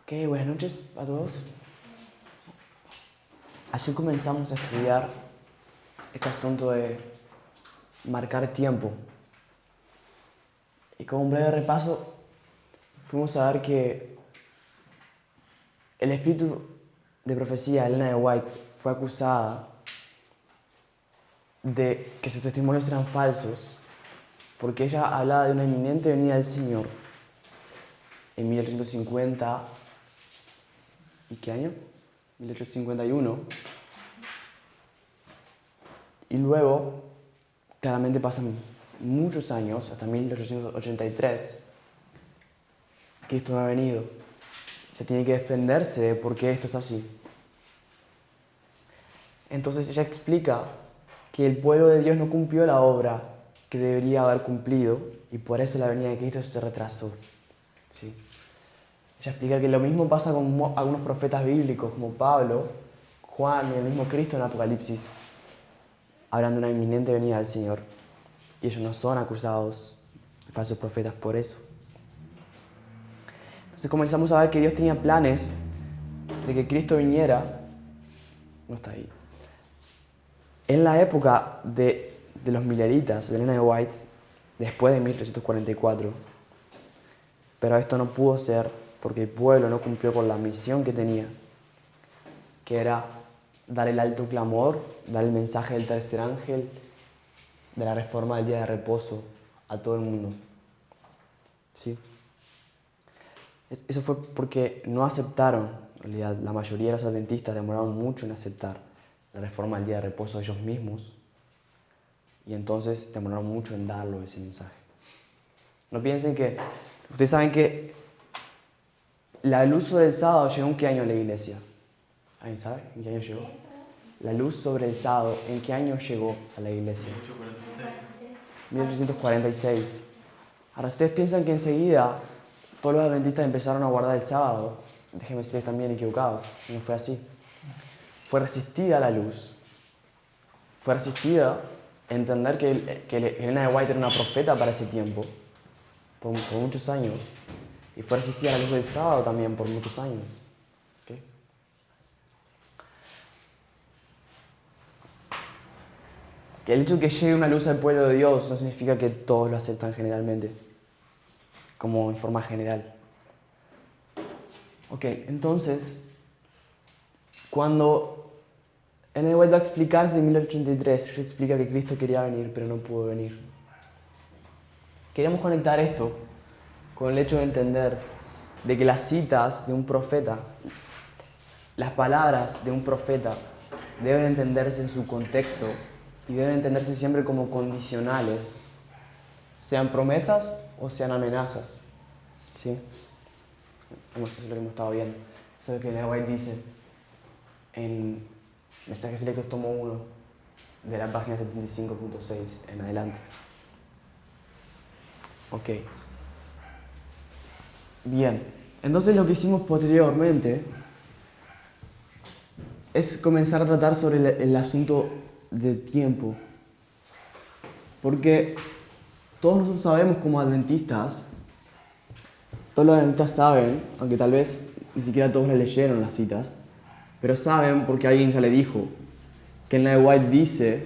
Ok, buenas noches a todos. Ayer comenzamos a estudiar este asunto de marcar tiempo. Y como un breve repaso, fuimos a ver que el espíritu de profecía, Elena de White, fue acusada de que sus testimonios eran falsos porque ella hablaba de una inminente venida del Señor en 1850. ¿Y qué año? 1851. Y luego, claramente pasan muchos años, hasta 1883, Cristo no ha venido. Ella tiene que defenderse de por qué esto es así. Entonces ella explica que el pueblo de Dios no cumplió la obra que debería haber cumplido y por eso la venida de Cristo se retrasó. ¿Sí? Ella explica que lo mismo pasa con algunos profetas bíblicos como Pablo, Juan y el mismo Cristo en Apocalipsis, hablando de una inminente venida del Señor. Y ellos no son acusados de falsos profetas por eso. Entonces comenzamos a ver que Dios tenía planes de que Cristo viniera. No está ahí. En la época de los mileritas, de Elena de White, después de 1844. Pero esto no pudo ser porque el pueblo no cumplió con la misión que tenía, que era dar el alto clamor, dar el mensaje del tercer ángel, de la reforma del día de reposo a todo el mundo. ¿Sí? Eso fue porque no aceptaron, en realidad la mayoría de los adventistas demoraron mucho en aceptar la reforma del día de reposo ellos mismos y entonces demoraron mucho en darlo ese mensaje. No piensen que, ustedes saben que la luz sobre el sábado llegó en qué año a la iglesia. ¿Alguien sabe en qué año llegó? La luz sobre el sábado, ¿en qué año llegó a la iglesia? 1846. Ahora, ustedes piensan que enseguida todos los adventistas empezaron a guardar el sábado. Déjenme decirles también equivocados. No fue así. Fue resistida la luz. Fue resistida entender que Elena de White era una profeta para ese tiempo, por muchos años. Y fue resistida la luz del sábado también por muchos años. ¿Okay? Que el hecho de que llegue una luz al pueblo de Dios no significa que todos lo aceptan generalmente, como en forma general. Ok, entonces, cuando Elena de White va a explicarse en 1883, ella explica que Cristo quería venir, pero no pudo venir. Queríamos conectar esto con el hecho de entender de que las citas de un profeta, las palabras de un profeta, deben entenderse en su contexto y deben entenderse siempre como condicionales, sean promesas o sean amenazas. ¿Sí? Eso es lo que hemos estado viendo. Eso es lo que Elena White dice en Mensajes Selectos tomo 1 de la página 75.6 en adelante. Ok. Bien. Entonces lo que hicimos posteriormente es comenzar a tratar sobre el asunto del tiempo. Porque todos nosotros sabemos como adventistas, todos los adventistas saben, aunque tal vez ni siquiera todos le leyeron las citas, pero saben porque alguien ya le dijo que Elena de White dice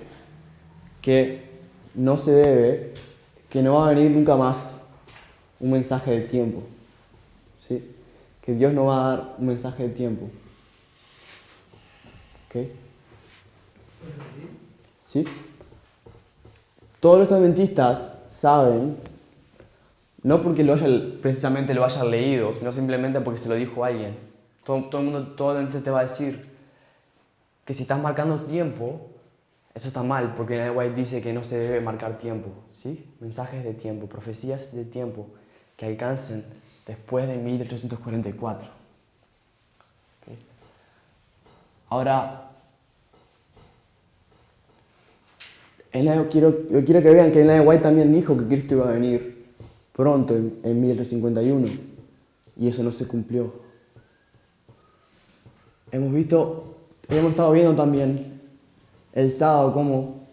que no se debe, que no va a venir nunca más un mensaje de tiempo. ¿Sí? Que Dios no va a dar un mensaje de tiempo. ¿Ok? ¿Sí? Todos los adventistas saben, no porque precisamente lo hayan leído, sino simplemente porque se lo dijo alguien. Todo el mundo, todo el adventista te va a decir que si estás marcando tiempo, eso está mal, porque Elena de White dice que no se debe marcar tiempo. ¿Sí? Mensajes de tiempo, profecías de tiempo que alcancen después de 1844. ¿Okay? Ahora, quiero que vean que Elena de White también dijo que Cristo iba a venir pronto, en 1851, y eso no se cumplió. Hemos estado viendo también el sábado cómo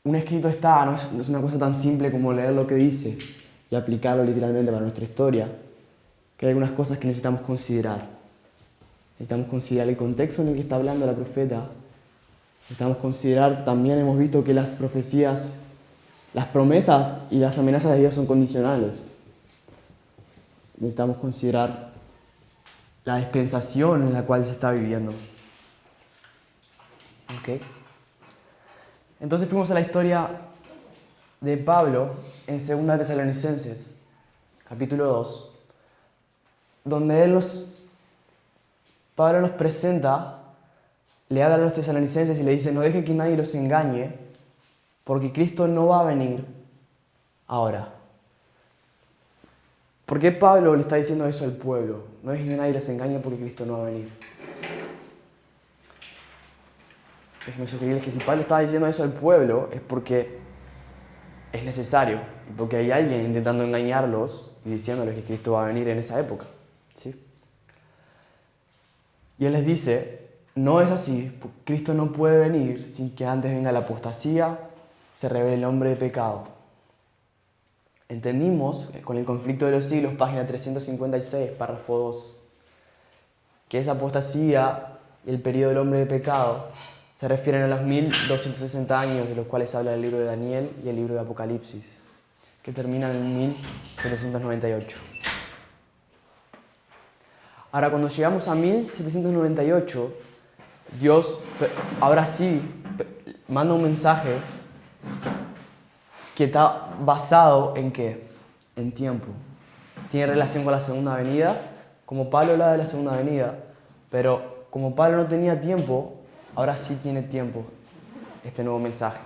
un escrito no es una cosa tan simple como leer lo que dice y aplicarlo literalmente para nuestra historia, que hay algunas cosas que necesitamos considerar. Necesitamos considerar el contexto en el que está hablando la profeta. Necesitamos considerar, también hemos visto que las profecías, las promesas y las amenazas de Dios son condicionales. Necesitamos considerar la dispensación en la cual se está viviendo. ¿Ok? Entonces fuimos a la historia de Pablo en 2 Tesalonicenses, capítulo 2, donde Pablo nos presenta, le habla a los tesalonicenses y le dice: no deje que nadie los engañe, porque Cristo no va a venir ahora. ¿Por qué Pablo le está diciendo eso al pueblo? No deje que nadie los engañe porque Cristo no va a venir. Déjenme sugerirles que si Pablo estaba diciendo eso al pueblo es porque es necesario, y porque hay alguien intentando engañarlos y diciéndoles que Cristo va a venir en esa época. ¿Sí? Y él les dice: no es así, Cristo no puede venir sin que antes venga la apostasía, se revele el hombre de pecado. Entendimos, con el conflicto de los siglos, página 356, párrafo 2, que esa apostasía y el periodo del hombre de pecado se refieren a los 1260 años de los cuales habla el libro de Daniel y el libro de Apocalipsis, que terminan en 1798. Ahora, cuando llegamos a 1798, Dios ahora sí manda un mensaje que está basado en ¿qué? En tiempo. Tiene relación con la segunda venida, como Pablo habla de la segunda venida, pero como Pablo no tenía tiempo, ahora sí tiene tiempo este nuevo mensaje.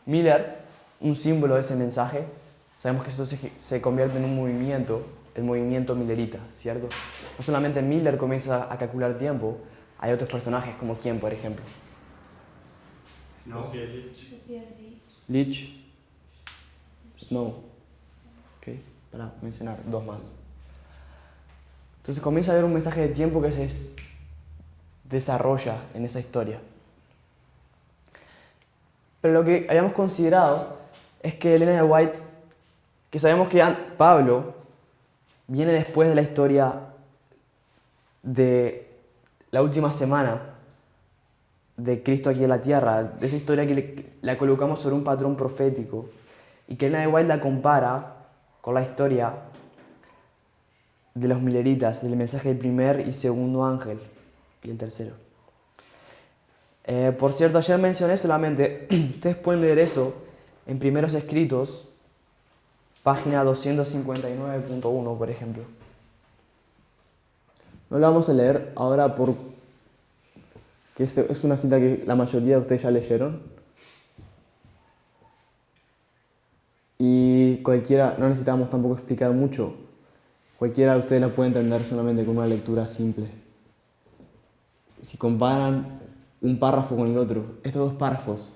Miller, un símbolo de ese mensaje, sabemos que eso se convierte en un movimiento, el movimiento millerita, ¿cierto? No solamente Miller comienza a calcular tiempo, hay otros personajes como ¿quién, por ejemplo? No. Leach, Snow, ¿ok? Para mencionar dos más. Entonces comienza a haber un mensaje de tiempo que se desarrolla en esa historia. Pero lo que habíamos considerado es que Elena de White, que sabemos que Pablo viene después de la historia de la última semana de Cristo aquí en la tierra, de esa historia que la colocamos sobre un patrón profético, y que Elena de White la compara con la historia de los mileritas, del mensaje del primer y segundo ángel, y el tercero. Por cierto, ayer mencioné solamente, ustedes pueden leer eso en Primeros Escritos, página 259.1, por ejemplo. No lo vamos a leer ahora porque es una cita que la mayoría de ustedes ya leyeron. Y cualquiera, no necesitamos tampoco explicar mucho. Cualquiera de ustedes la puede entender solamente con una lectura simple. Si comparan un párrafo con el otro, estos dos párrafos,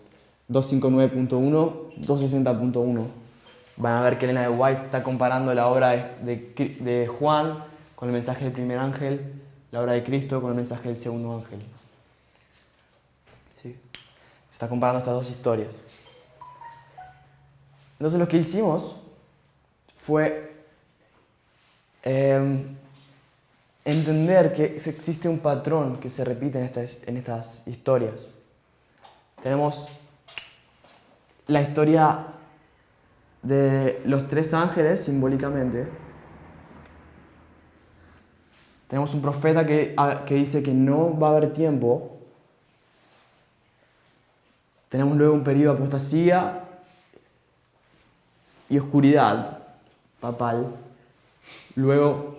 259.1, 260.1, van a ver que Elena de White está comparando la obra de Juan con el mensaje del primer ángel, la obra de Cristo con el mensaje del segundo ángel. ¿Sí? Se está comparando estas dos historias. Entonces lo que hicimos fue entender que existe un patrón que se repite en estas historias. Tenemos la historia de los tres ángeles, simbólicamente. Tenemos un profeta que dice que no va a haber tiempo. Tenemos luego un periodo de apostasía y oscuridad papal. Luego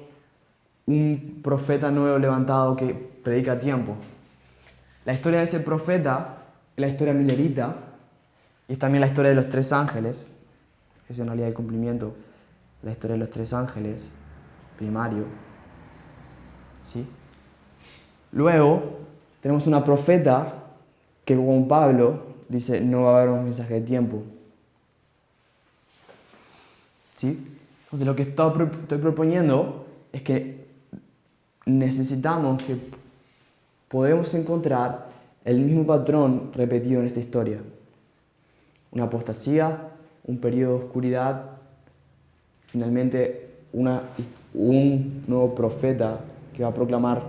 un profeta nuevo levantado que predica a tiempo. La historia de ese profeta es la historia millerita y es también la historia de los tres ángeles, que es en realidad el cumplimiento de la historia de los tres ángeles, primario. ¿Sí? Luego tenemos una profeta que, como Pablo, dice no va a haber un mensaje de tiempo. ¿Sí? Entonces lo que estoy proponiendo es que necesitamos que podemos encontrar el mismo patrón repetido en esta historia. Una apostasía, un periodo de oscuridad, finalmente una un nuevo profeta que va a proclamar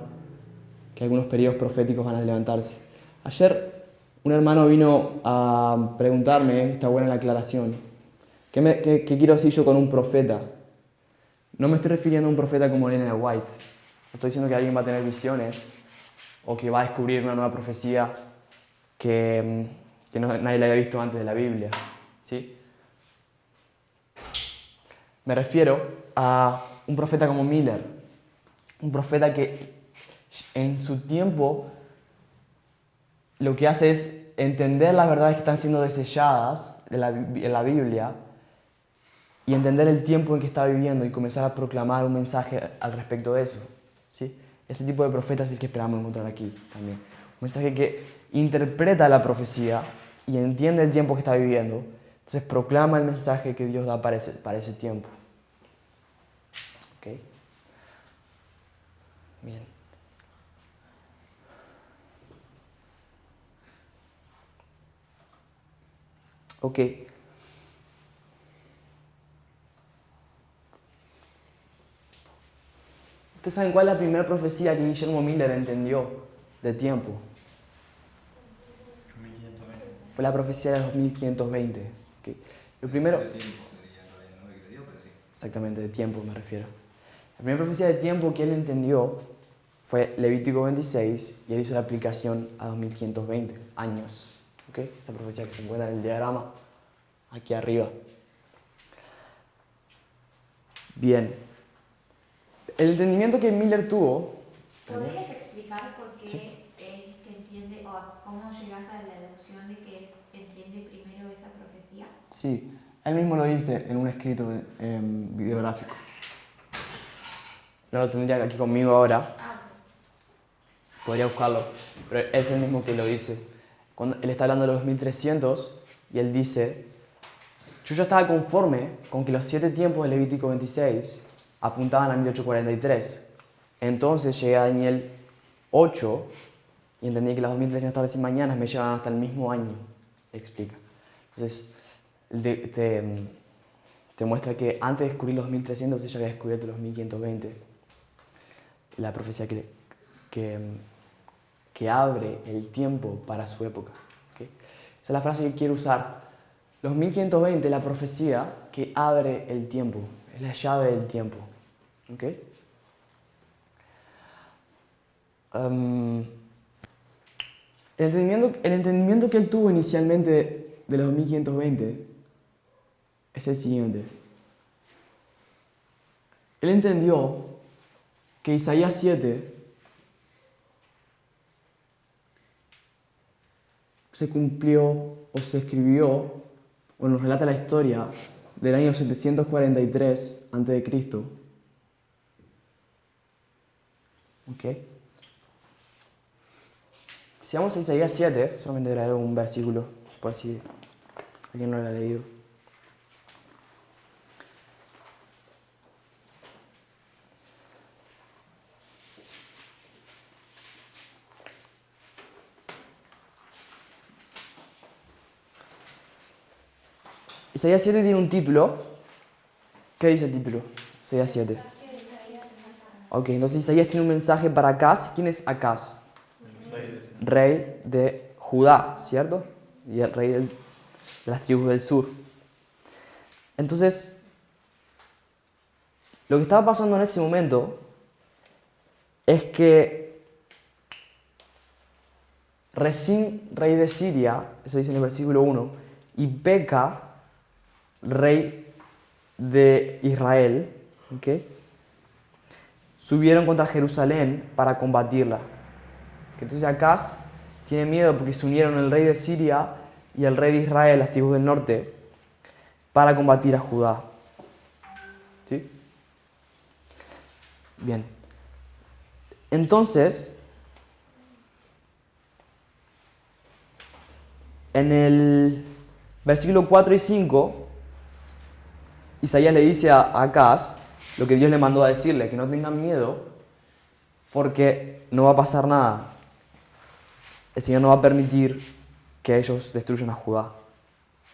que algunos periodos proféticos van a levantarse. Ayer un hermano vino a preguntarme, está buena la aclaración, ¿qué quiero decir yo con un profeta? No me estoy refiriendo a un profeta como Elena de White. No estoy diciendo que alguien va a tener visiones o que va a descubrir una nueva profecía que nadie la había visto antes de la Biblia. ¿Sí? Me refiero a un profeta como Miller. Un profeta que en su tiempo lo que hace es entender las verdades que están siendo desechadas en la Biblia y entender el tiempo en que está viviendo y comenzar a proclamar un mensaje al respecto de eso. ¿Sí? Ese tipo de profeta es el que esperamos encontrar aquí también. Un mensaje que interpreta la profecía y entiende el tiempo que está viviendo. Entonces proclama el mensaje que Dios da para ese tiempo. ¿Ok? Bien. Ok. ¿Ustedes saben cuál es la primera profecía que Guillermo Miller entendió de tiempo? 1520. Fue la profecía de los 1520. Okay. Lo primero... De tiempo sería, no de que le dio, pero sí. Exactamente, de tiempo me refiero. La primera profecía de tiempo que él entendió fue Levítico 26 y él hizo la aplicación a 2520 años. ¿Okay? Esa profecía que se encuentra en el diagrama aquí arriba. Bien. El entendimiento que Miller tuvo... ¿Podrías explicar por qué Sí. él entiende o cómo llegas a la deducción de que él entiende primero esa profecía? Sí, él mismo lo dice en un escrito bibliográfico. No lo tendría aquí conmigo ahora, podría buscarlo, pero es el mismo que lo dice. Cuando él está hablando de los 2300 y él dice, yo ya estaba conforme con que los 7 tiempos de Levítico 26 apuntaban a 1843. Entonces llegué a Daniel 8 y entendí que las 2300 tardes y mañanas me llevan hasta el mismo año, explica. Entonces, te muestra que antes de descubrir los 1300 ella había descubierto los 1520. La profecía que abre el tiempo para su época. ¿Okay? Esa es la frase que quiero usar. Los 1520, la profecía que abre el tiempo, es la llave del tiempo. ¿Okay? El entendimiento que él tuvo inicialmente de los 1520 es el siguiente. Él entendió que Isaías 7 se cumplió o se escribió o nos relata la historia del año 743 a.C. ¿Ok? Si vamos a Isaías 7, solamente leer un versículo, por si alguien no lo ha leído. Isaías 7 tiene un título. ¿Qué dice el título? Isaías 7. Ok, entonces Isaías tiene un mensaje para Acaz. ¿Quién es Acaz? Rey de Judá, ¿cierto? Y el rey de las tribus del sur. Entonces, lo que estaba pasando en ese momento es que Resín, rey de Siria, eso dice en el versículo 1, y Peca, rey de Israel, ¿okay? Subieron contra Jerusalén para combatirla. Entonces Acaz tiene miedo porque se unieron el rey de Siria y el rey de Israel, las tribus del norte, para combatir a Judá. ¿Sí? Bien. Entonces, en el versículo 4 y 5, Isaías le dice a Acaz lo que Dios le mandó a decirle, que no tengan miedo porque no va a pasar nada. El Señor no va a permitir que ellos destruyan a Judá.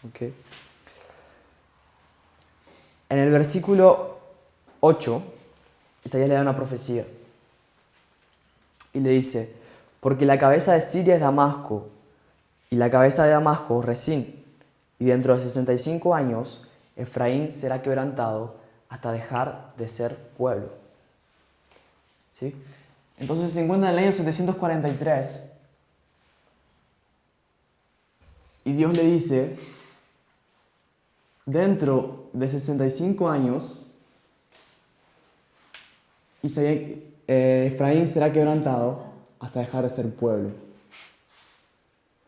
¿Okay? En el versículo 8 Isaías le da una profecía y le dice, porque la cabeza de Siria es Damasco y la cabeza de Damasco Resín, y dentro de 65 años Efraín será quebrantado hasta dejar de ser pueblo. ¿Sí? Entonces se encuentra en el año 743 y Dios le dice, dentro de 65 años Efraín será quebrantado hasta dejar de ser pueblo.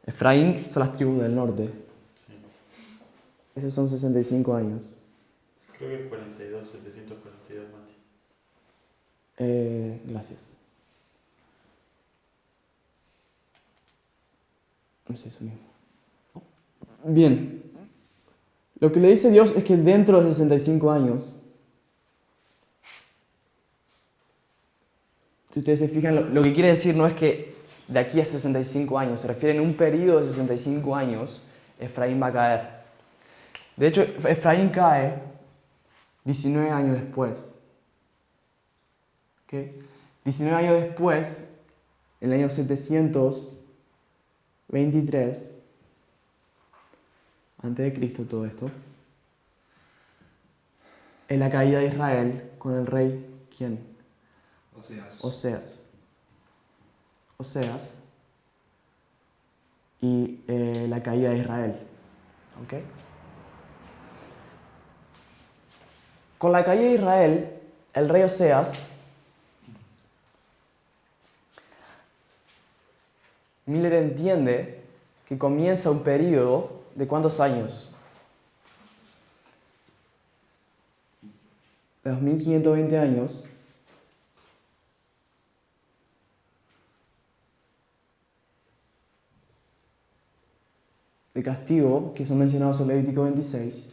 Efraín son las tribus del norte. Sí. Esos son 65 años. Creo que es 42, 742, Mati. Gracias. No sé eso mismo. Bien. Lo que le dice Dios es que dentro de 65 años, si ustedes se fijan, lo que quiere decir no es que de aquí a 65 años, se refiere en un periodo de 65 años, Efraín va a caer. De hecho, Efraín cae 19 años después. ¿Okay? 19 años después, en el año 723, antes de Cristo todo esto, es la caída de Israel con el rey, ¿quién? Oseas y la caída de Israel. ¿Okay? Con la caída de Israel, el rey Oseas, Miller entiende que comienza un periodo de ¿cuántos años? De 2520 años. De castigo, que son mencionados en Levítico 26.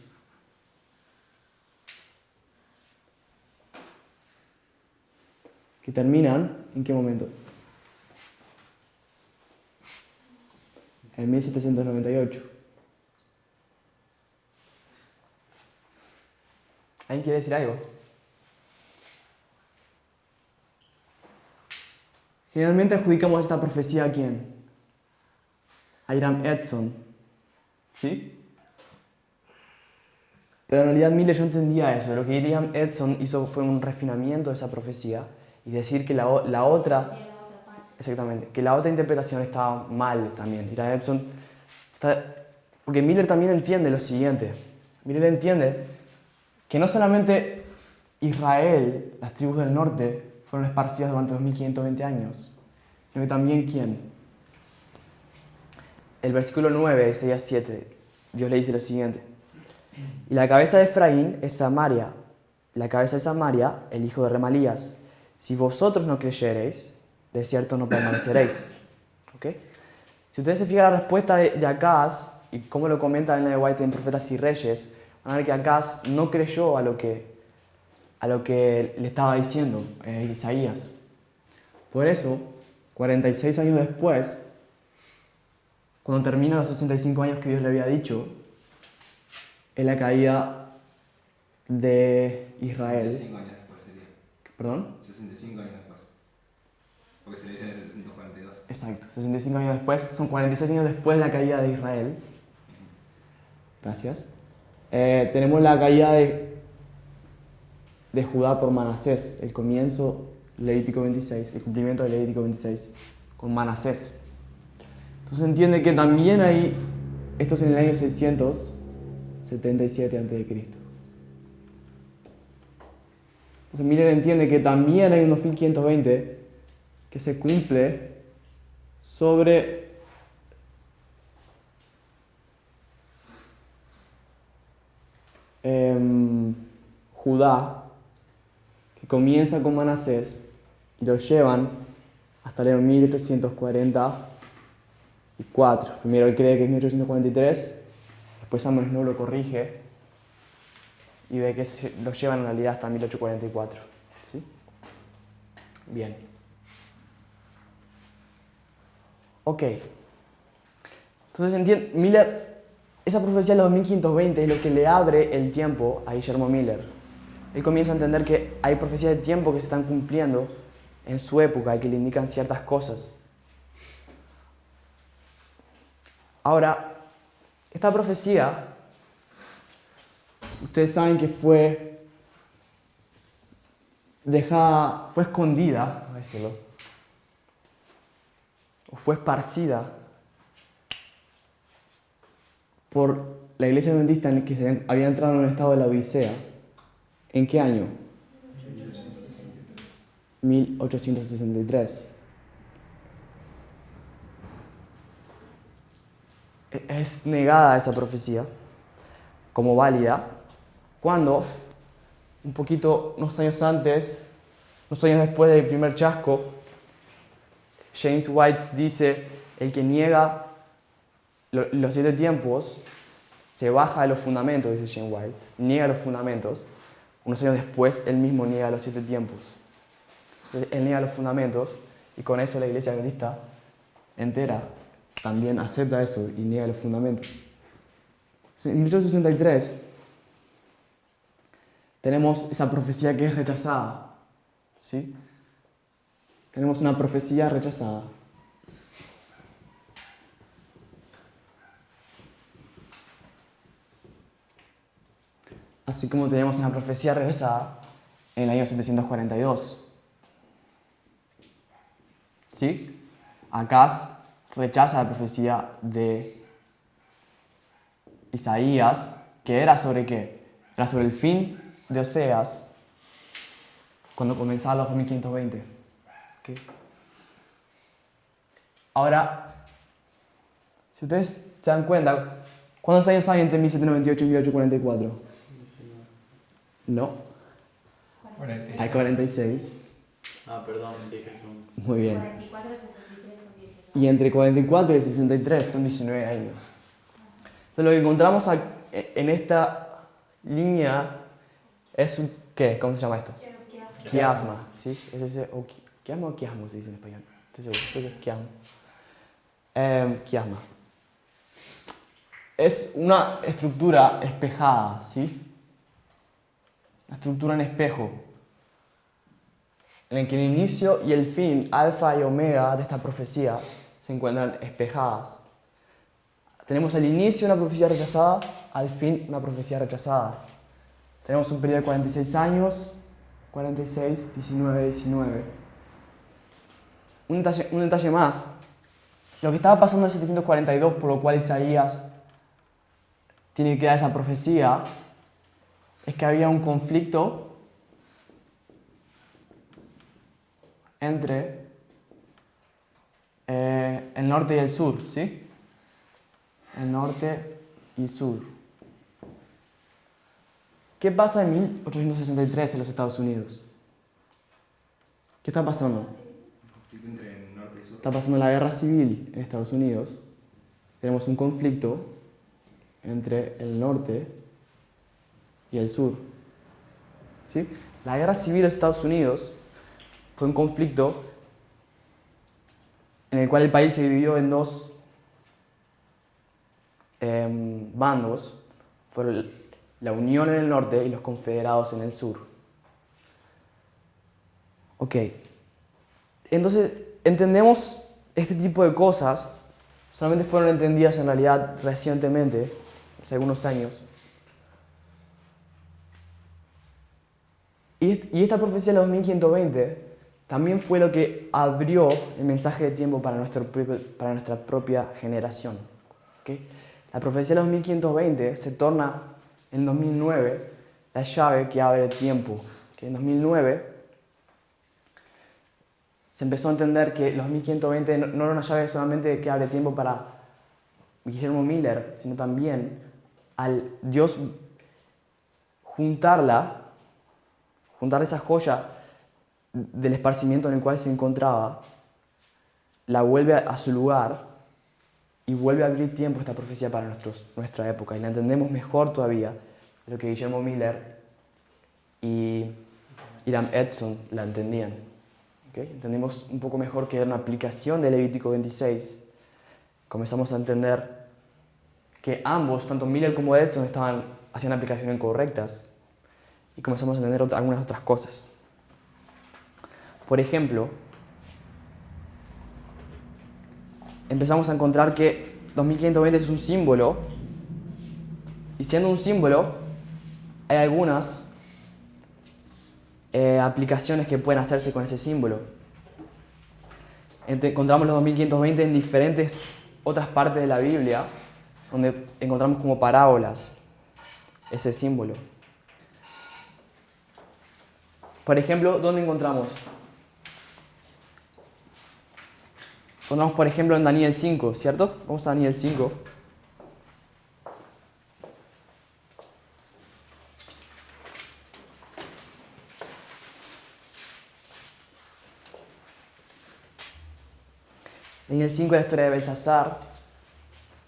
Que terminan, ¿en qué momento? En 1798. ¿Alguien quiere decir algo? Generalmente adjudicamos esta profecía a quién? A Hiram Edson. ¿Sí? Pero en realidad Miller no entendía eso. Lo que Hiram Edson hizo fue un refinamiento de esa profecía y decir que la otra... Exactamente, que la otra interpretación estaba mal también. Hiram Edson porque Miller también entiende lo siguiente. Miller entiende que no solamente Israel, las tribus del norte, fueron esparcidas durante 2520 años, sino que también ¿quién? El versículo 9 de Isaías 7, Dios le dice lo siguiente. Y la cabeza de Efraín es Samaria, la cabeza de Samaria, el hijo de Remalías. Si vosotros no creyereis, de cierto no permaneceréis. ¿Okay? Si ustedes se fijan la respuesta de Acaz, y cómo lo comenta Elena de White en Profetas y Reyes, van a ver que Acaz no creyó a lo que le estaba diciendo Isaías. Por eso, 46 años después, cuando terminan los 65 años que Dios le había dicho, es la caída de Israel. 65 años después sería. ¿Perdón? 65 años después. Porque se le dice en el 742. Exacto, 65 años después, son 46 años después de la caída de Israel. Gracias. Tenemos la caída de Judá por Manasés, el comienzo Levítico 26, el cumplimiento de Levítico 26 con Manasés. Entonces entiende que también hay, esto es en el año 677 a.C. Entonces Miller entiende que también hay un 2520 que se cumple sobre Judá, que comienza con Manasés y lo llevan hasta el año 1844. Primero él cree que es 1843, después Amos no lo corrige y ve que lo llevan en realidad hasta 1844. ¿Sí? Bien. Ok. Entonces Miller, esa profecía de los 2520 es lo que le abre el tiempo a Guillermo Miller. él comienza a entender que hay profecías de tiempo que se están cumpliendo en su época y que le indican ciertas cosas. Ahora, esta profecía, ustedes saben que fue dejada, fue escondida, vamos a decirlo, o fue esparcida por la iglesia adventista en que se había entrado en un estado de la Odisea. ¿En qué año? 1863. Es negada esa profecía como válida cuando, unos años antes, unos años después del primer chasco, James White dice: el que niega los 7 tiempos se baja de los fundamentos, dice James White, niega los fundamentos. Unos años después, él mismo niega los 7 tiempos. Él niega los fundamentos y con eso la iglesia adventista entera también acepta eso y niega los fundamentos. En 1863 tenemos esa profecía que es rechazada, ¿sí? Tenemos una profecía rechazada. Así como tenemos una profecía rechazada en el año 742. ¿Sí? Acaz rechaza la profecía de Isaías, que era sobre qué? Era sobre el fin de Oseas, cuando comenzaba los 2520. ¿Okay? Ahora, si ustedes se dan cuenta, ¿cuántos años hay entre 1798 y 1844? No, 46. hay 46. Ah, perdón, dije el segundo. Muy bien. 44 y 63 son 19. Y entre 44 y 63 son 19 años. Entonces, lo que encontramos en esta línea es un, ¿qué? ¿Cómo se llama esto? Quiasma, ¿sí? Es ese, o quiasma o quiasmo se dice en español. Estoy seguro, creo que es quiasmo. Quiasma. Es una estructura espejada, ¿sí? Una estructura en espejo, en el que el inicio y el fin, alfa y omega de esta profecía, se encuentran espejadas. Tenemos al inicio una profecía rechazada, al fin una profecía rechazada. Tenemos un periodo de 46 años, 46, 19, 19. Un detalle más. Lo que estaba pasando en 742, por lo cual Isaías tiene que dar esa profecía, es que había un conflicto entre el norte y el sur, ¿sí? El norte y sur. ¿Qué pasa en 1863 en los Estados Unidos? ¿Qué está pasando? Un conflicto entre norte y sur. Está pasando la guerra civil en Estados Unidos. Tenemos un conflicto entre el norte y el sur. ¿Sí? La guerra civil de Estados Unidos fue un conflicto en el cual el país se dividió en dos bandos. Fueron la Unión en el norte y los Confederados en el sur. Ok. Entonces, entendemos este tipo de cosas. Solamente fueron entendidas en realidad recientemente, hace algunos años. Y esta profecía de los 2520 también fue lo que abrió el mensaje de tiempo para nuestra propia generación. ¿Okay? La profecía de los 1520 se torna en 2009 la llave que abre el tiempo. ¿Okay? En 2009 se empezó a entender que los 1520 no era una llave solamente que abre tiempo para Guillermo Miller, sino también al Dios juntar esa joya del esparcimiento en el cual se encontraba, la vuelve a su lugar y vuelve a abrir tiempo esta profecía para nuestra época. Y la entendemos mejor todavía de lo que Guillermo Miller y Hiram Edson la entendían. ¿Okay? Entendemos un poco mejor que era una aplicación de Levítico 26. Comenzamos a entender que ambos, tanto Miller como Edson, hacían aplicaciones incorrectas. y comenzamos a entender algunas otras cosas. Por ejemplo, empezamos a encontrar que 2520 es un símbolo, y siendo un símbolo, hay algunas aplicaciones que pueden hacerse con ese símbolo. Encontramos los 2520 en diferentes otras partes de la Biblia, donde encontramos como parábolas ese símbolo. Por ejemplo, ¿dónde encontramos? Encontramos, por ejemplo, en Daniel 5, ¿cierto? Vamos a Daniel 5. Daniel 5 es la historia de Belsasar,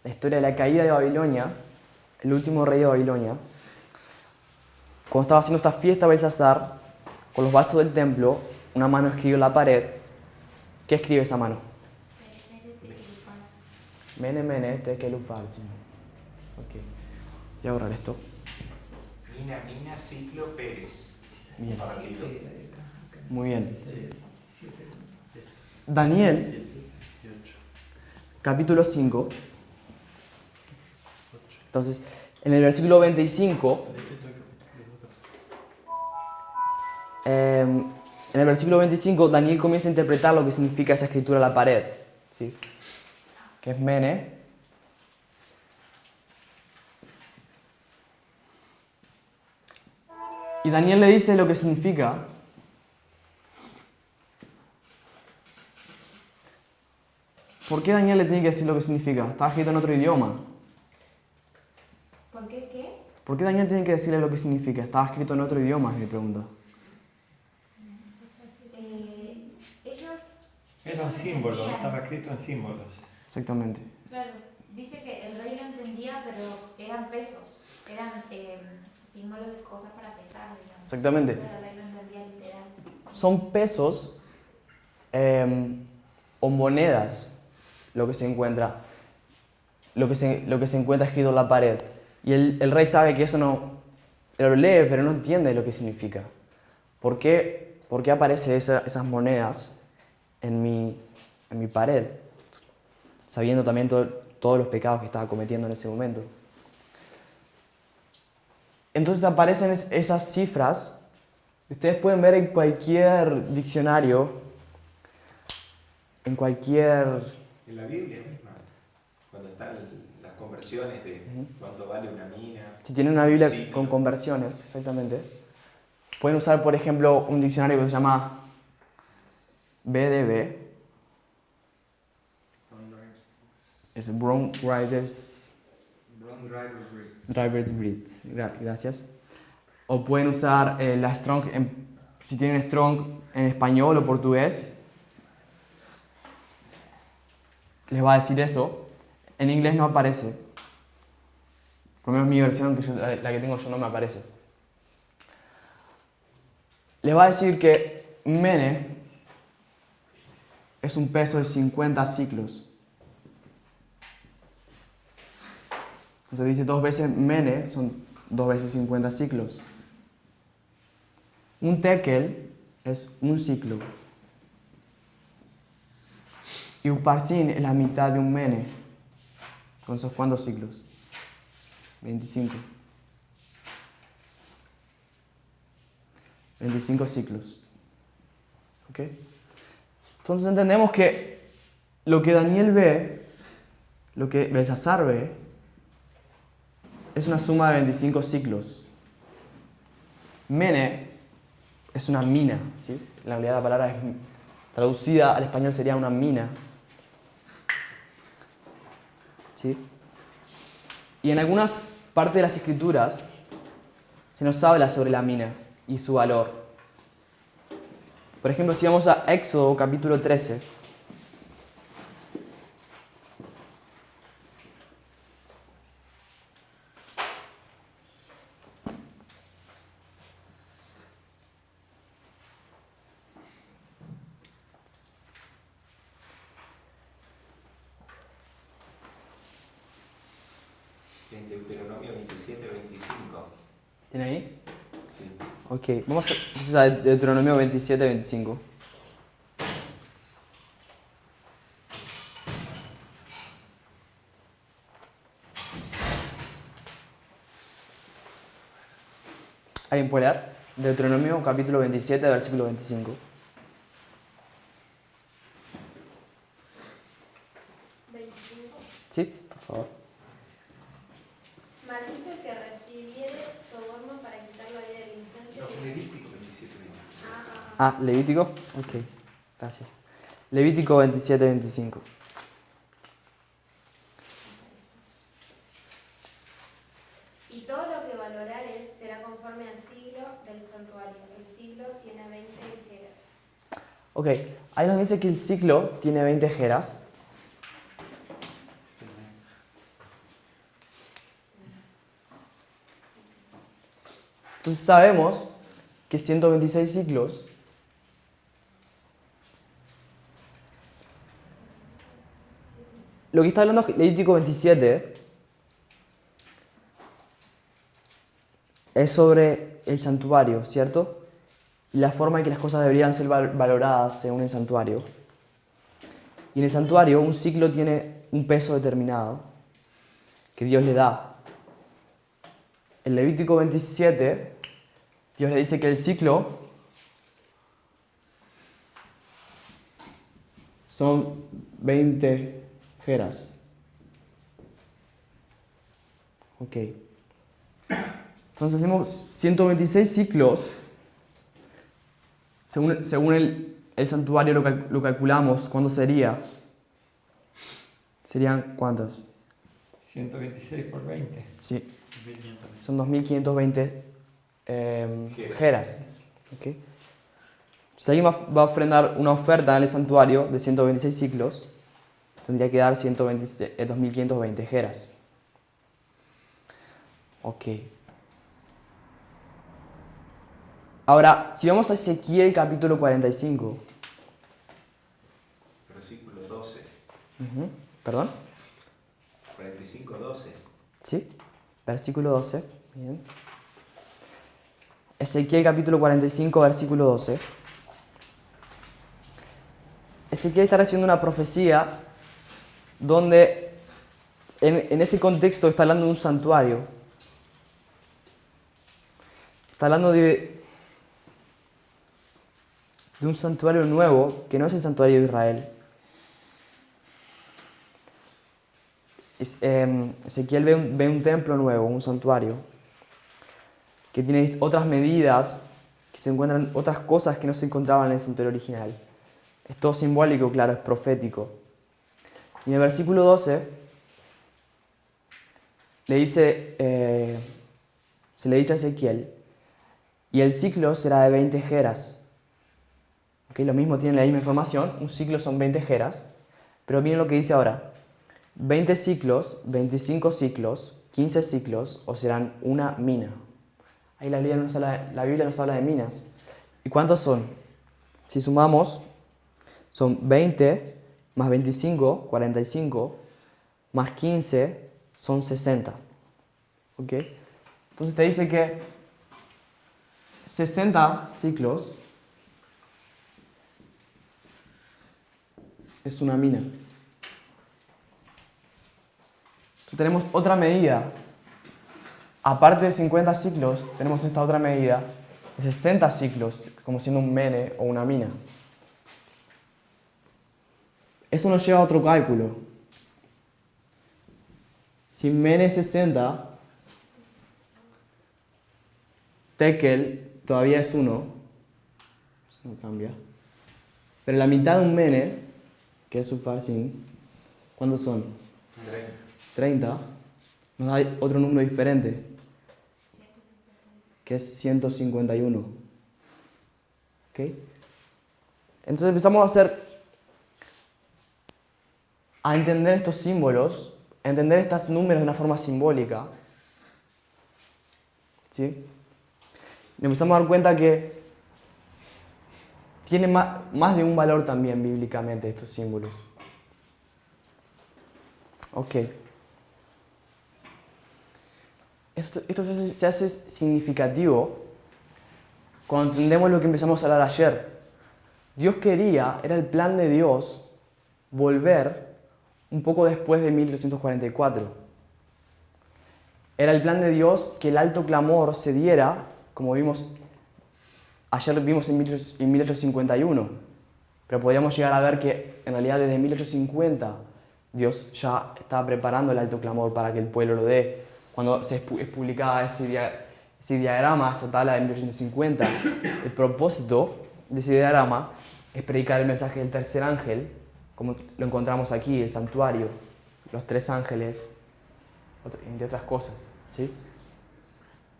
la historia de la caída de Babilonia, el último rey de Babilonia. Cuando estaba haciendo esta fiesta Belsasar, con los vasos del templo, una mano escribió en la pared. ¿Qué escribe esa mano? Mene, mene, tekel upharsin. Ok. Voy a borrar esto. Mina, Mina, Ciclo, Pérez. Bien. Partido. Muy bien. Daniel, capítulo 5. Entonces, en el versículo 25, Daniel comienza a interpretar lo que significa esa escritura en la pared, ¿sí? Que es Mene. Y Daniel le dice lo que significa. ¿Por qué Daniel le tiene que decir lo que significa? Estaba escrito en otro idioma. ¿Por qué qué? ¿Por qué Daniel tiene que decirle lo que significa? Estaba escrito en otro idioma, es mi pregunta. Ellos... Era un símbolo, estaba escrito en símbolos. Exactamente. Claro, dice que el rey lo entendía, pero eran pesos, eran símbolos de cosas para pesar, digamos. Exactamente. Entonces el rey lo entendía literal. Son pesos o monedas lo que se encuentra escrito en la pared. Y el rey sabe que eso no... Lo lee, pero no entiende lo que significa. ¿Por qué aparecen esas monedas en mi pared? Sabiendo también todos los pecados que estaba cometiendo en ese momento. Entonces aparecen esas cifras. Ustedes pueden ver en cualquier diccionario, en la Biblia misma, cuando están las conversiones de cuánto vale una mina. Si tienen una Biblia ciclo. con conversiones, exactamente, pueden usar, por ejemplo, un diccionario que se llama BDB. Es Brown Riders Driver Breeds. Gracias. O pueden usar la Strong, si tienen Strong en español o portugués, les va a decir eso. En inglés no aparece. Por lo menos mi versión, la que tengo yo, no me aparece. Les va a decir que Mene es un peso de 50 ciclos. Entonces dice 2 veces Mene, son 2 veces 50 ciclos. Un tekel es un ciclo. Y upharsin es la mitad de un Mene. Entonces, ¿cuántos ciclos? 25. 25 ciclos. ¿Ok? Entonces entendemos que lo que Daniel ve, lo que Belsasar ve, es una suma de 25 ciclos. Mene es una mina, ¿sí? En realidad la palabra traducida al español sería una mina. ¿Sí? Y en algunas partes de las escrituras se nos habla sobre la mina y su valor. Por ejemplo, si vamos a Éxodo capítulo 13, En Deuteronomio 27-25. ¿tiene ahí? Sí. Ok, vamos entonces a Deuteronomio 27, 25. ¿Alguien puede leer? Deuteronomio capítulo 27, versículo 25. 25. ¿Sí? Por favor. Maldito el que recibiere soborno para quitar la vida del inocente. No, Levítico 27, 25. Ah. Levítico. Ok, gracias. Levítico 27, 25. Y todo lo que valorares será conforme al siglo del santuario. El siglo tiene 20 jeras. Ok, ahí nos dice que el ciclo tiene 20 jeras. Entonces sabemos que 126 ciclos lo que está hablando Levítico 27 es sobre el santuario, ¿cierto? Y la forma en que las cosas deberían ser valoradas según el santuario. Y en el santuario un ciclo tiene un peso determinado que Dios le da. En Levítico 27, Dios le dice que el ciclo son 20 jeras. Ok. Entonces hacemos 126 ciclos. Según el santuario lo calculamos, ¿cuánto sería? ¿Serían cuántos? 126 por 20. Sí, 1500. son 2520 jeras. Ok. Si alguien va a ofrendar una oferta en el santuario de 126 ciclos, tendría que dar 2520 jeras. Ok. Ahora, si vamos a Ezequiel capítulo 45. Versículo 12. ¿Perdón? 45, 12. ¿Sí? Versículo 12. Bien. Ezequiel capítulo 45, versículo 12. Ezequiel está haciendo una profecía donde en ese contexto está hablando de un santuario. Está hablando de un santuario nuevo que no es el santuario de Israel. Ezequiel ve un templo nuevo, un santuario, que tiene otras medidas, que se encuentran otras cosas que no se encontraban en el santuario original. Es todo simbólico, claro, es profético. Y en el versículo 12 se le dice a Ezequiel, y el ciclo será de 20 jeras. ¿Okay? Lo mismo, tiene la misma información, un ciclo son 20 jeras, pero miren lo que dice ahora. 20 ciclos, 25 ciclos, 15 ciclos, o serán una mina. Ahí la Biblia nos habla de minas. ¿Y cuántos son? Si sumamos, son 20 más 25, 45, más 15, son 60. ¿Ok? Entonces te dice que 60 ciclos es una mina. Entonces tenemos otra medida. Aparte de 50 ciclos, tenemos esta otra medida de 60 ciclos, como siendo un mene o una mina. Eso nos lleva a otro cálculo. Si mene es 60, tekel todavía es 1, no cambia. Pero la mitad de un mene, que es su farsin, ¿cuántos son? 30. Nos da otro número diferente, que es 151. ¿Ok? Entonces empezamos a entender estos símbolos, a entender estos números de una forma simbólica. ¿Sí? Y empezamos a dar cuenta que tiene más de un valor también bíblicamente estos símbolos. Ok. Esto se hace significativo cuando entendemos lo que empezamos a hablar ayer. Dios quería, era el plan de Dios, volver un poco después de 1844. Era el plan de Dios que el alto clamor se diera, como ayer vimos en 1851, pero podríamos llegar a ver que en realidad desde 1850 Dios ya estaba preparando el alto clamor para que el pueblo lo dé. Cuando es publicada ese diagrama, esa tabla de 1850, el propósito de ese diagrama es predicar el mensaje del tercer ángel, como lo encontramos aquí, el santuario, los 3 ángeles, entre otras cosas, ¿sí?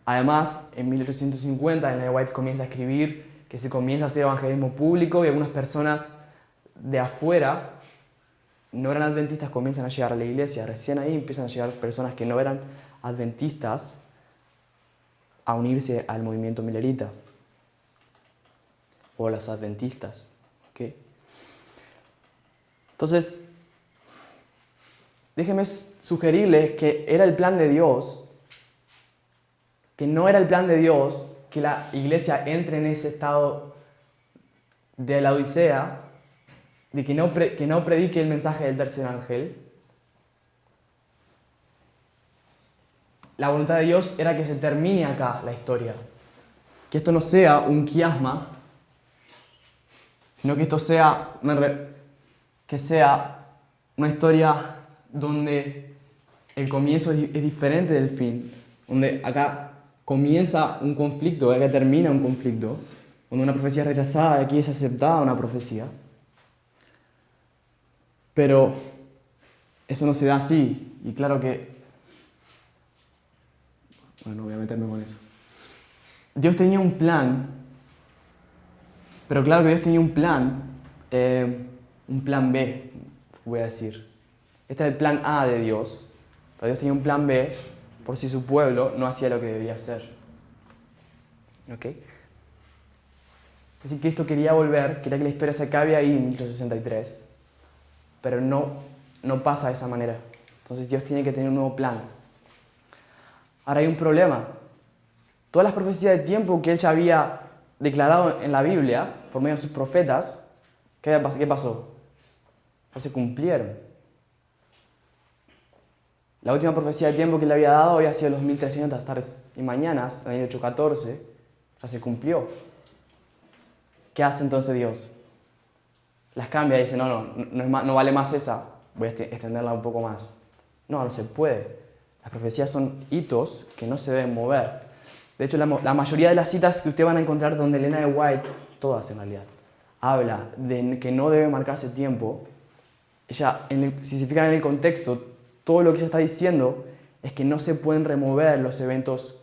Además, en 1850, Ellen White comienza a escribir que se comienza a hacer evangelismo público y algunas personas de afuera, no eran adventistas, comienzan a llegar a la iglesia. Recién ahí empiezan a llegar personas que no eran adventistas a unirse al movimiento millerita o los adventistas. ¿Okay? Entonces, déjenme sugerirles que era el plan de Dios, que no era el plan de Dios que la iglesia entre en ese estado de la Odisea, de que no predique el mensaje del tercer ángel. La voluntad de Dios era que se termine acá la historia, que esto no sea un quiasma, sino que esto sea una historia donde el comienzo es diferente del fin, donde acá comienza un conflicto, acá termina un conflicto, donde una profecía es rechazada y aquí es aceptada una profecía. Pero eso no se da así, y claro que... Bueno, no voy a meterme con eso. Dios tenía un plan, pero claro que Dios tenía un plan B, voy a decir. Este era el plan A de Dios, pero Dios tenía un plan B por si su pueblo no hacía lo que debía hacer. ¿Ok? Así que Cristo quería volver, quería que la historia se acabe ahí en 1863, pero no pasa de esa manera. Entonces Dios tiene que tener un nuevo plan. Ahora hay un problema. Todas las profecías de tiempo que Él ya había declarado en la Biblia, por medio de sus profetas, ¿qué pasó? Ya se cumplieron. La última profecía de tiempo que Él había dado había sido los 1300 tardes y mañanas, en el año 814, ya se cumplió. ¿Qué hace entonces Dios? Las cambia y dice, no vale más esa, voy a extenderla un poco más. No se puede. Las profecías son hitos que no se deben mover. De hecho, la mayoría de las citas que ustedes van a encontrar donde Elena de White, todas en realidad, habla de que no debe marcarse tiempo. Ella, si se fijan en el contexto, todo lo que ella está diciendo es que no se pueden remover los eventos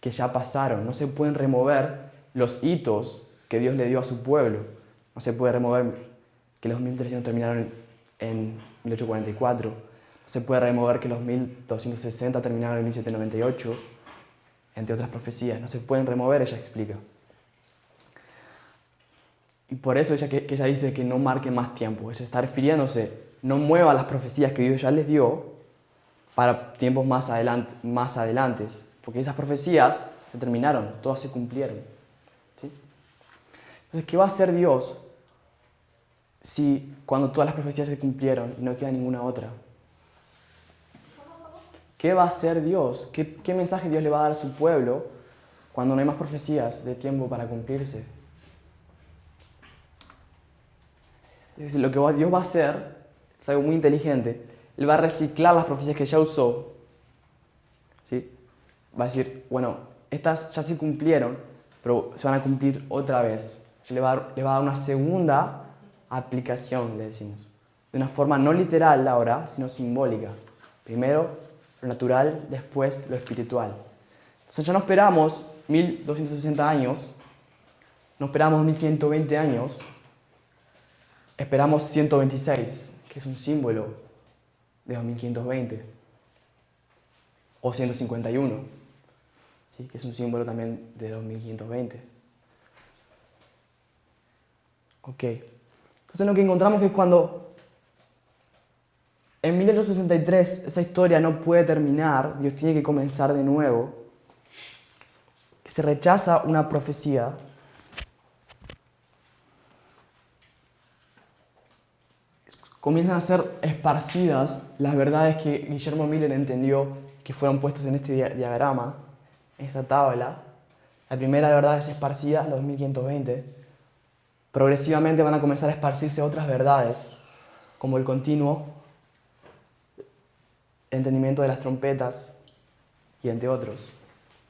que ya pasaron, no se pueden remover los hitos que Dios le dio a su pueblo. No se puede remover que los 1300 terminaron en 1844, no se puede remover que los 1260 terminaron en 1798, entre otras profecías. No se pueden remover, ella explica. Y por eso que ella dice que no marque más tiempo. Ella está refiriéndose, no mueva las profecías que Dios ya les dio para tiempos más adelante, porque esas profecías se terminaron, todas se cumplieron. ¿Sí? Entonces, ¿qué va a hacer Dios si cuando todas las profecías se cumplieron y no queda ninguna otra? ¿Qué va a hacer Dios? ¿Qué mensaje Dios le va a dar a su pueblo cuando no hay más profecías de tiempo para cumplirse? Es decir, lo que Dios va a hacer es algo muy inteligente. Él va a reciclar las profecías que ya usó. ¿Sí? Va a decir, bueno, estas ya se cumplieron, pero se van a cumplir otra vez. Le va a dar una segunda aplicación, le decimos. De una forma no literal ahora, sino simbólica. Primero lo natural, después lo espiritual. Entonces ya no esperamos 1260 años, no esperamos 1520 años, esperamos 126, que es un símbolo de 2520. O 151, ¿sí? Que es un símbolo también de 2520. Ok. Entonces lo que encontramos que es cuando en 1863 esa historia no puede terminar, Dios tiene que comenzar de nuevo. que se rechaza una profecía, comienzan a ser esparcidas las verdades que Guillermo Miller entendió que fueron puestas en este diagrama, en esta tabla. La primera verdad es esparcida, los 2520. Progresivamente van a comenzar a esparcirse otras verdades, como el continuo, el entendimiento de las trompetas y entre otros.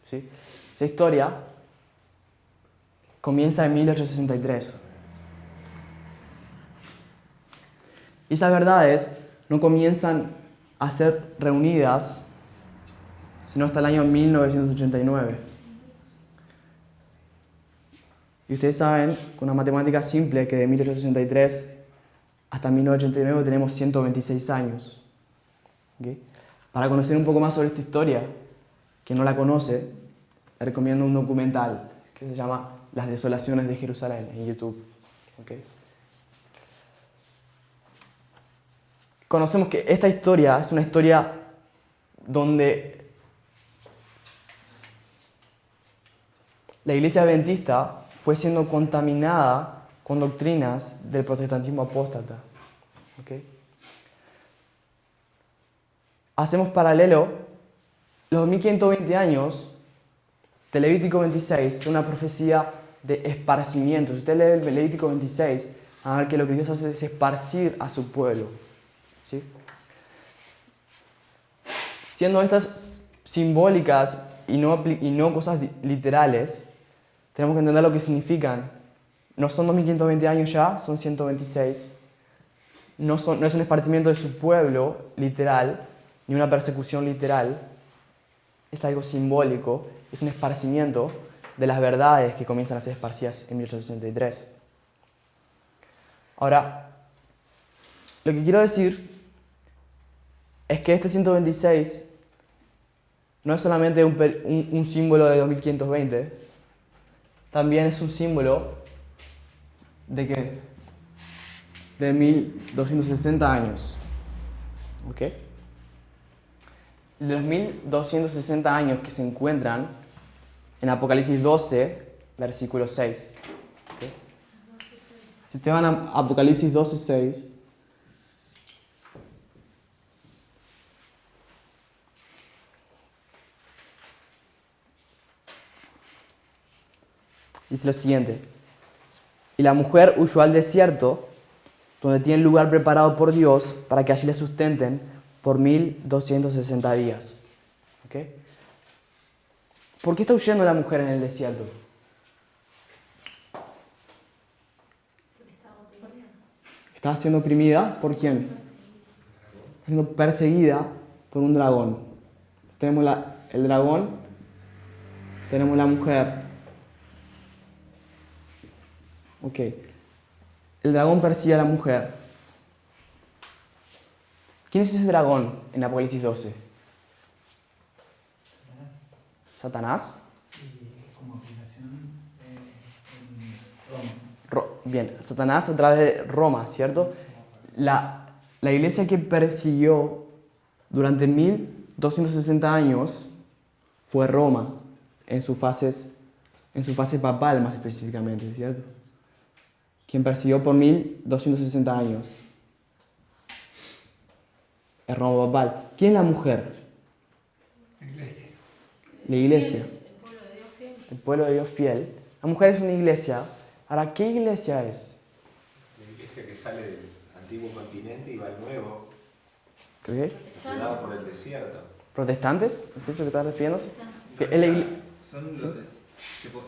¿Sí? Esa historia comienza en 1863. Y esas verdades no comienzan a ser reunidas sino hasta el año 1989. Y ustedes saben, con una matemática simple, que de 1863 hasta 1989 tenemos 126 años. ¿Okay? Para conocer un poco más sobre esta historia, quien no la conoce, le recomiendo un documental que se llama Las Desolaciones de Jerusalén en YouTube. ¿Okay? Conocemos que esta historia es una historia donde la iglesia adventista fue siendo contaminada con doctrinas del protestantismo apóstata. ¿Okay? Hacemos paralelo, los 1520 años de Levítico 26 son una profecía de esparcimiento. Si usted lee el Levítico 26, van a ver que lo que Dios hace es esparcir a su pueblo. ¿Sí? Siendo estas simbólicas y no cosas literales, tenemos que entender lo que significan. No son 2520 años ya, son 126. No es un esparcimiento de su pueblo literal, ni una persecución literal. Es algo simbólico, es un esparcimiento de las verdades que comienzan a ser esparcidas en 1863. Ahora, lo que quiero decir es que este 126 no es solamente un símbolo de 2520, también es un símbolo de que de 1260 años. ¿Ok? De los 1260 años que se encuentran en Apocalipsis 12, versículo 6. ¿Ok? Si te van a Apocalipsis 12, 6, dice lo siguiente: y la mujer huyó al desierto, donde tiene lugar preparado por Dios para que allí le sustenten por 1260 días. ¿Ok? ¿Por qué está huyendo la mujer en el desierto? Está siendo oprimida ¿por quién? Está siendo perseguida por un dragón. Tenemos el dragón, tenemos la mujer. Ok. El dragón persigue a la mujer. ¿Quién es ese dragón en Apocalipsis 12? ¿Satanás? Como aplicación en Roma. Bien, Satanás a través de Roma, ¿cierto? La iglesia que persiguió durante 1260 años fue Roma, en su fase papal más específicamente, ¿cierto? Quien persiguió por 1260 años. Es Roma papal. ¿Quién es la mujer? La iglesia. La iglesia. El pueblo de Dios fiel. El pueblo de Dios fiel. La mujer es una iglesia. Ahora, ¿qué iglesia es? La iglesia que sale del antiguo continente y va al nuevo, ¿Qué? llevada por el desierto. ¿Protestantes? ¿Es eso que estás refiriéndose? Que es la Son ¿Sí?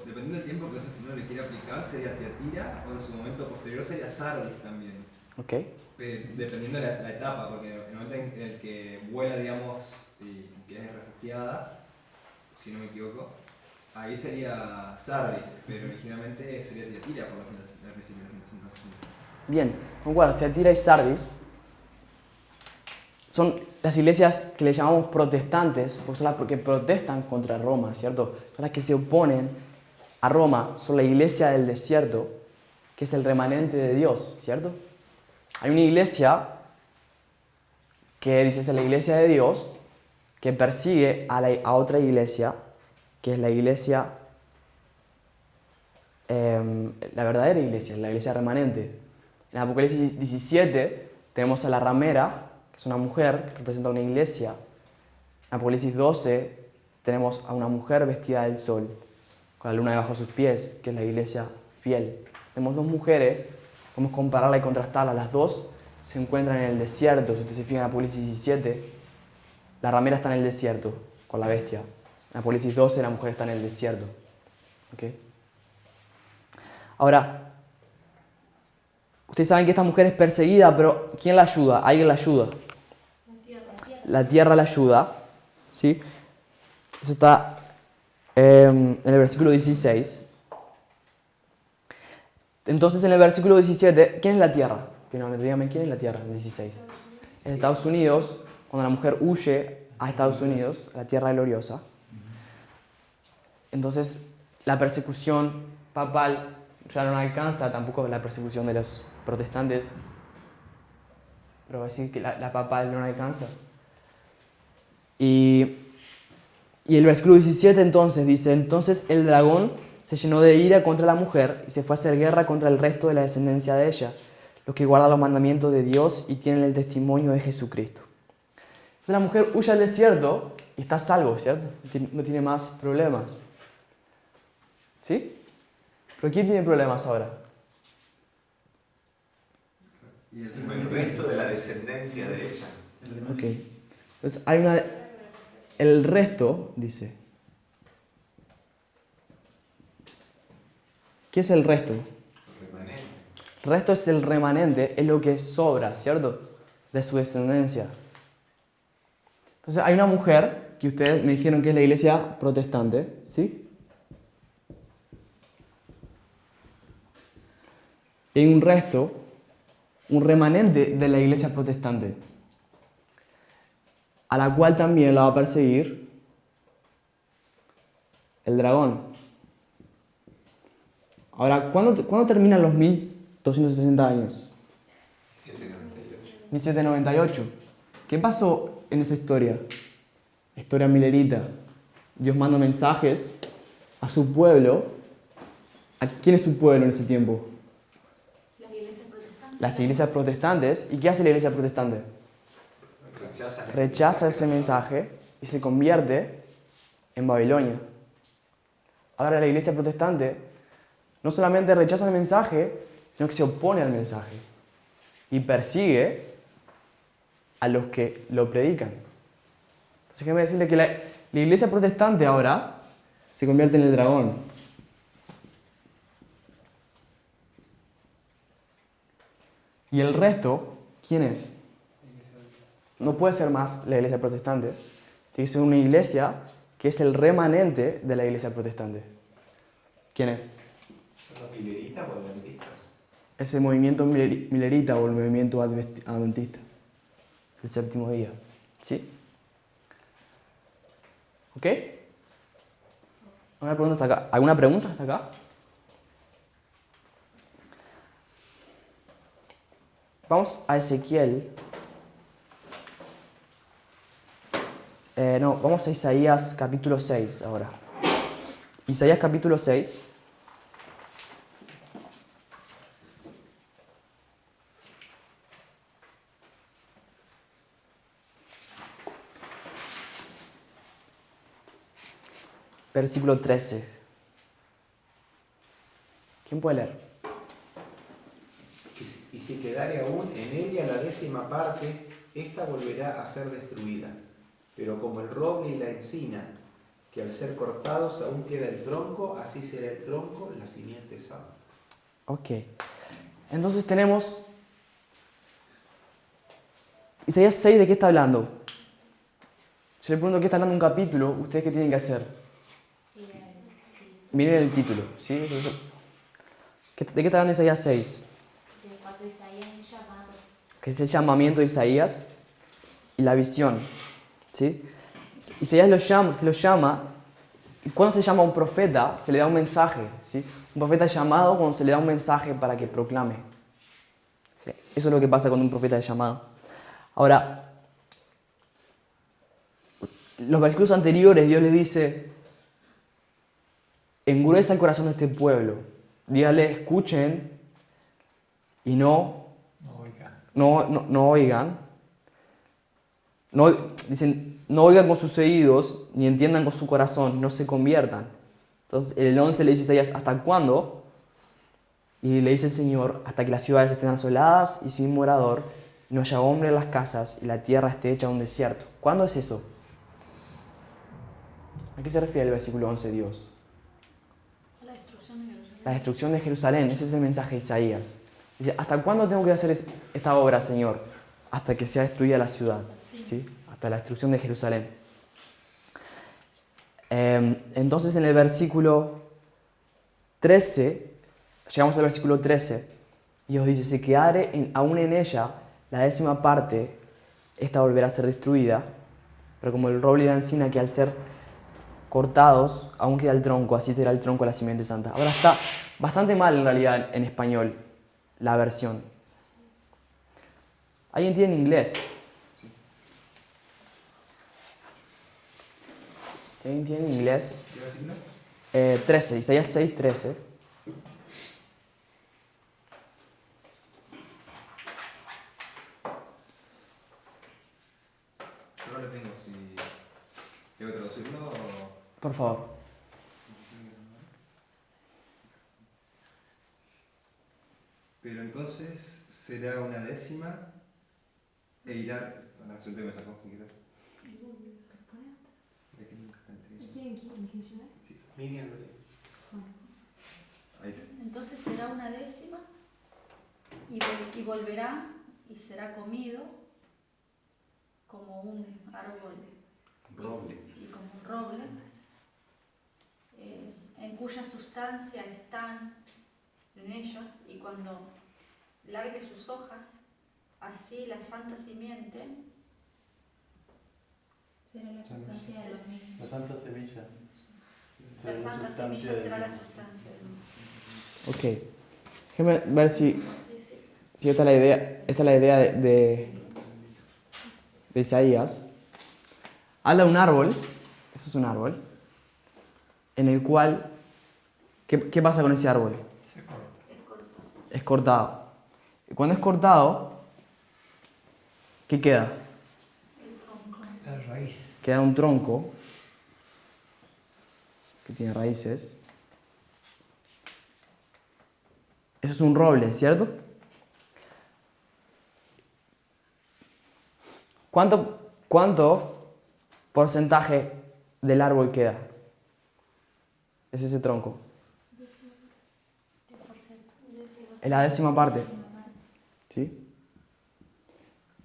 dependiendo del tiempo que uno le quiera aplicar, sería Tiatira o en su momento posterior sería Sardis también. Ok. Dependiendo de la etapa, porque el momento en el que vuela, digamos, y que es refugiada, si no me equivoco, ahí sería Sardis, pero originalmente sería Tiatira por los principios de 1960. Bien, concuerdo. Tiatira y Sardis son las iglesias que le llamamos protestantes, porque son las que protestan contra Roma, ¿cierto? Son las que se oponen a Roma, son la iglesia del desierto, que es el remanente de Dios, ¿cierto? Hay una iglesia que dice ser la iglesia de Dios, que persigue a otra iglesia, que es la iglesia la verdadera iglesia, la iglesia remanente. En Apocalipsis 17 tenemos a la ramera, que es una mujer que representa una iglesia. En Apocalipsis 12 tenemos a una mujer vestida del sol, con la luna debajo de sus pies, que es la iglesia fiel. Tenemos dos mujeres, podemos compararla y contrastarla. Las dos se encuentran en el desierto. Si ustedes se fijan en Apocalipsis 17, la ramera está en el desierto con la bestia. En Apocalipsis 12 la mujer está en el desierto. ¿Okay? Ahora, ustedes saben que esta mujer es perseguida, pero ¿quién la ayuda? Alguien la ayuda. La tierra la ayuda. ¿Sí? Eso está en el versículo 16. Entonces, en el versículo 17, ¿quién es la tierra? Dígame, ¿quién es la tierra en el 16? En Estados Unidos, cuando la mujer huye a Estados Unidos, a la tierra gloriosa. Entonces, la persecución papal ya no alcanza tampoco la persecución de los protestantes. Pero va a decir que la papal no alcanza. Y el versículo 17 entonces dice: entonces el dragón se llenó de ira contra la mujer y se fue a hacer guerra contra el resto de la descendencia de ella, los que guardan los mandamientos de Dios y tienen el testimonio de Jesucristo. Entonces la mujer huye al desierto y está a salvo, ¿cierto? No tiene más problemas. ¿Sí? ¿Pero quién tiene problemas ahora? Y El resto de la descendencia de ella. Ok. Entonces hay el resto, dice. ¿Qué es el resto? Remanente. El resto es el remanente, es lo que sobra, ¿cierto? De su descendencia. Entonces hay una mujer que ustedes me dijeron que es la iglesia protestante, ¿sí? Y hay un resto, un remanente de la iglesia protestante, a la cual también la va a perseguir el dragón. Ahora, ¿cuándo terminan los 1260 años? 798. 1798. ¿Qué pasó en esa historia? Historia milerita. Dios manda mensajes a su pueblo. ¿A quién es su pueblo en ese tiempo? Las iglesias protestantes. ¿Y qué hace la iglesia protestante? Rechaza ese mensaje y se convierte en Babilonia. Ahora la iglesia protestante no solamente rechaza el mensaje, sino que se opone al mensaje y persigue a los que lo predican. Entonces, déjeme decirle que la iglesia protestante ahora se convierte en el dragón. ¿Y el resto, quién es? No puede ser más la iglesia protestante. Tiene que ser una iglesia que es el remanente de la iglesia protestante. ¿Quién es? ¿Son los mileritas o adventistas? Es el movimiento milerita o el movimiento adventista del séptimo día. ¿Sí? ¿Ok? ¿Alguna pregunta hasta acá? ¿Alguna pregunta hasta acá? Vamos a Ezequiel. Vamos a Isaías capítulo 6 ahora. Isaías capítulo 6. Versículo 13. ¿Quién puede leer? Y si quedare aún en ella la 10ª parte, ésta volverá a ser destruida. Pero como el roble y la encina, que al ser cortados aún queda el tronco, así será el tronco, la simiente sana. Ok. Entonces tenemos Isaías 6, ¿de qué está hablando? Si le pregunto qué está hablando un capítulo, ¿ustedes qué tienen que hacer? Miren el título, ¿sí? ¿De qué está hablando Isaías 6? De cuando Isaías es llamado. Que es el llamamiento de Isaías y la visión, ¿sí? Isaías se lo llama, y cuando se llama a un profeta, se le da un mensaje, ¿sí? Un profeta es llamado cuando se le da un mensaje para que proclame. Eso es lo que pasa cuando un profeta es llamado. Ahora, los versículos anteriores, Dios le dice: engruesa el corazón de este pueblo, dígale, escuchen y no oigan. Dicen, no oigan con sus oídos, ni entiendan con su corazón, no se conviertan. Entonces, el 11 le dice a Isaías, ¿hasta cuándo? Y le dice el Señor, hasta que las ciudades estén asoladas y sin morador, no haya hombre en las casas y la tierra esté hecha un desierto. ¿Cuándo es eso? ¿A qué se refiere el versículo 11, Dios? La destrucción de Jerusalén. La destrucción de Jerusalén, ese es el mensaje de Isaías. Dice, ¿hasta cuándo tengo que hacer esta obra, Señor? Hasta que sea destruida la ciudad, ¿sí? Hasta la destrucción de Jerusalén. Entonces en el versículo 13, llegamos al versículo 13, y Dios dice, si quedare aún en ella la 10ª parte, esta volverá a ser destruida, pero como el roble y la encina que al ser cortados, aún queda el tronco, así será el tronco de la simiente santa. Ahora está bastante mal en realidad en español la versión. ¿Alguien tiene en inglés? Si alguien tiene en inglés, ¿Qué versículo? 13, Isaías 6, 13. Yo no lo tengo, si... ¿Tengo que traducirlo o...? Por favor. Pero entonces será una 10ª e irá... La nación que me sacó, sin querer. Sí, Miriam lo tiene. ahí está. Entonces será una 10ª y volverá y será comido como un árbol Roble. y como un roble, en cuya sustancia están en ellos, y cuando largue sus hojas, así la santa simiente Será la sustancia de los mismos. La santa semilla. la santa sustancia semilla será del- la sustancia del Ok. Déjame ver si esta es la idea de Isaías. Habla de un árbol, eso es un árbol, en el cual, ¿qué pasa con ese árbol? Se corta. Es cortado. Y cuando es cortado, ¿qué queda? La raíz. Queda un tronco que tiene raíces. Eso es un roble, ¿cierto? ¿Cuánto porcentaje del árbol queda? Es ese tronco. Es la 10ª parte. ¿Sí?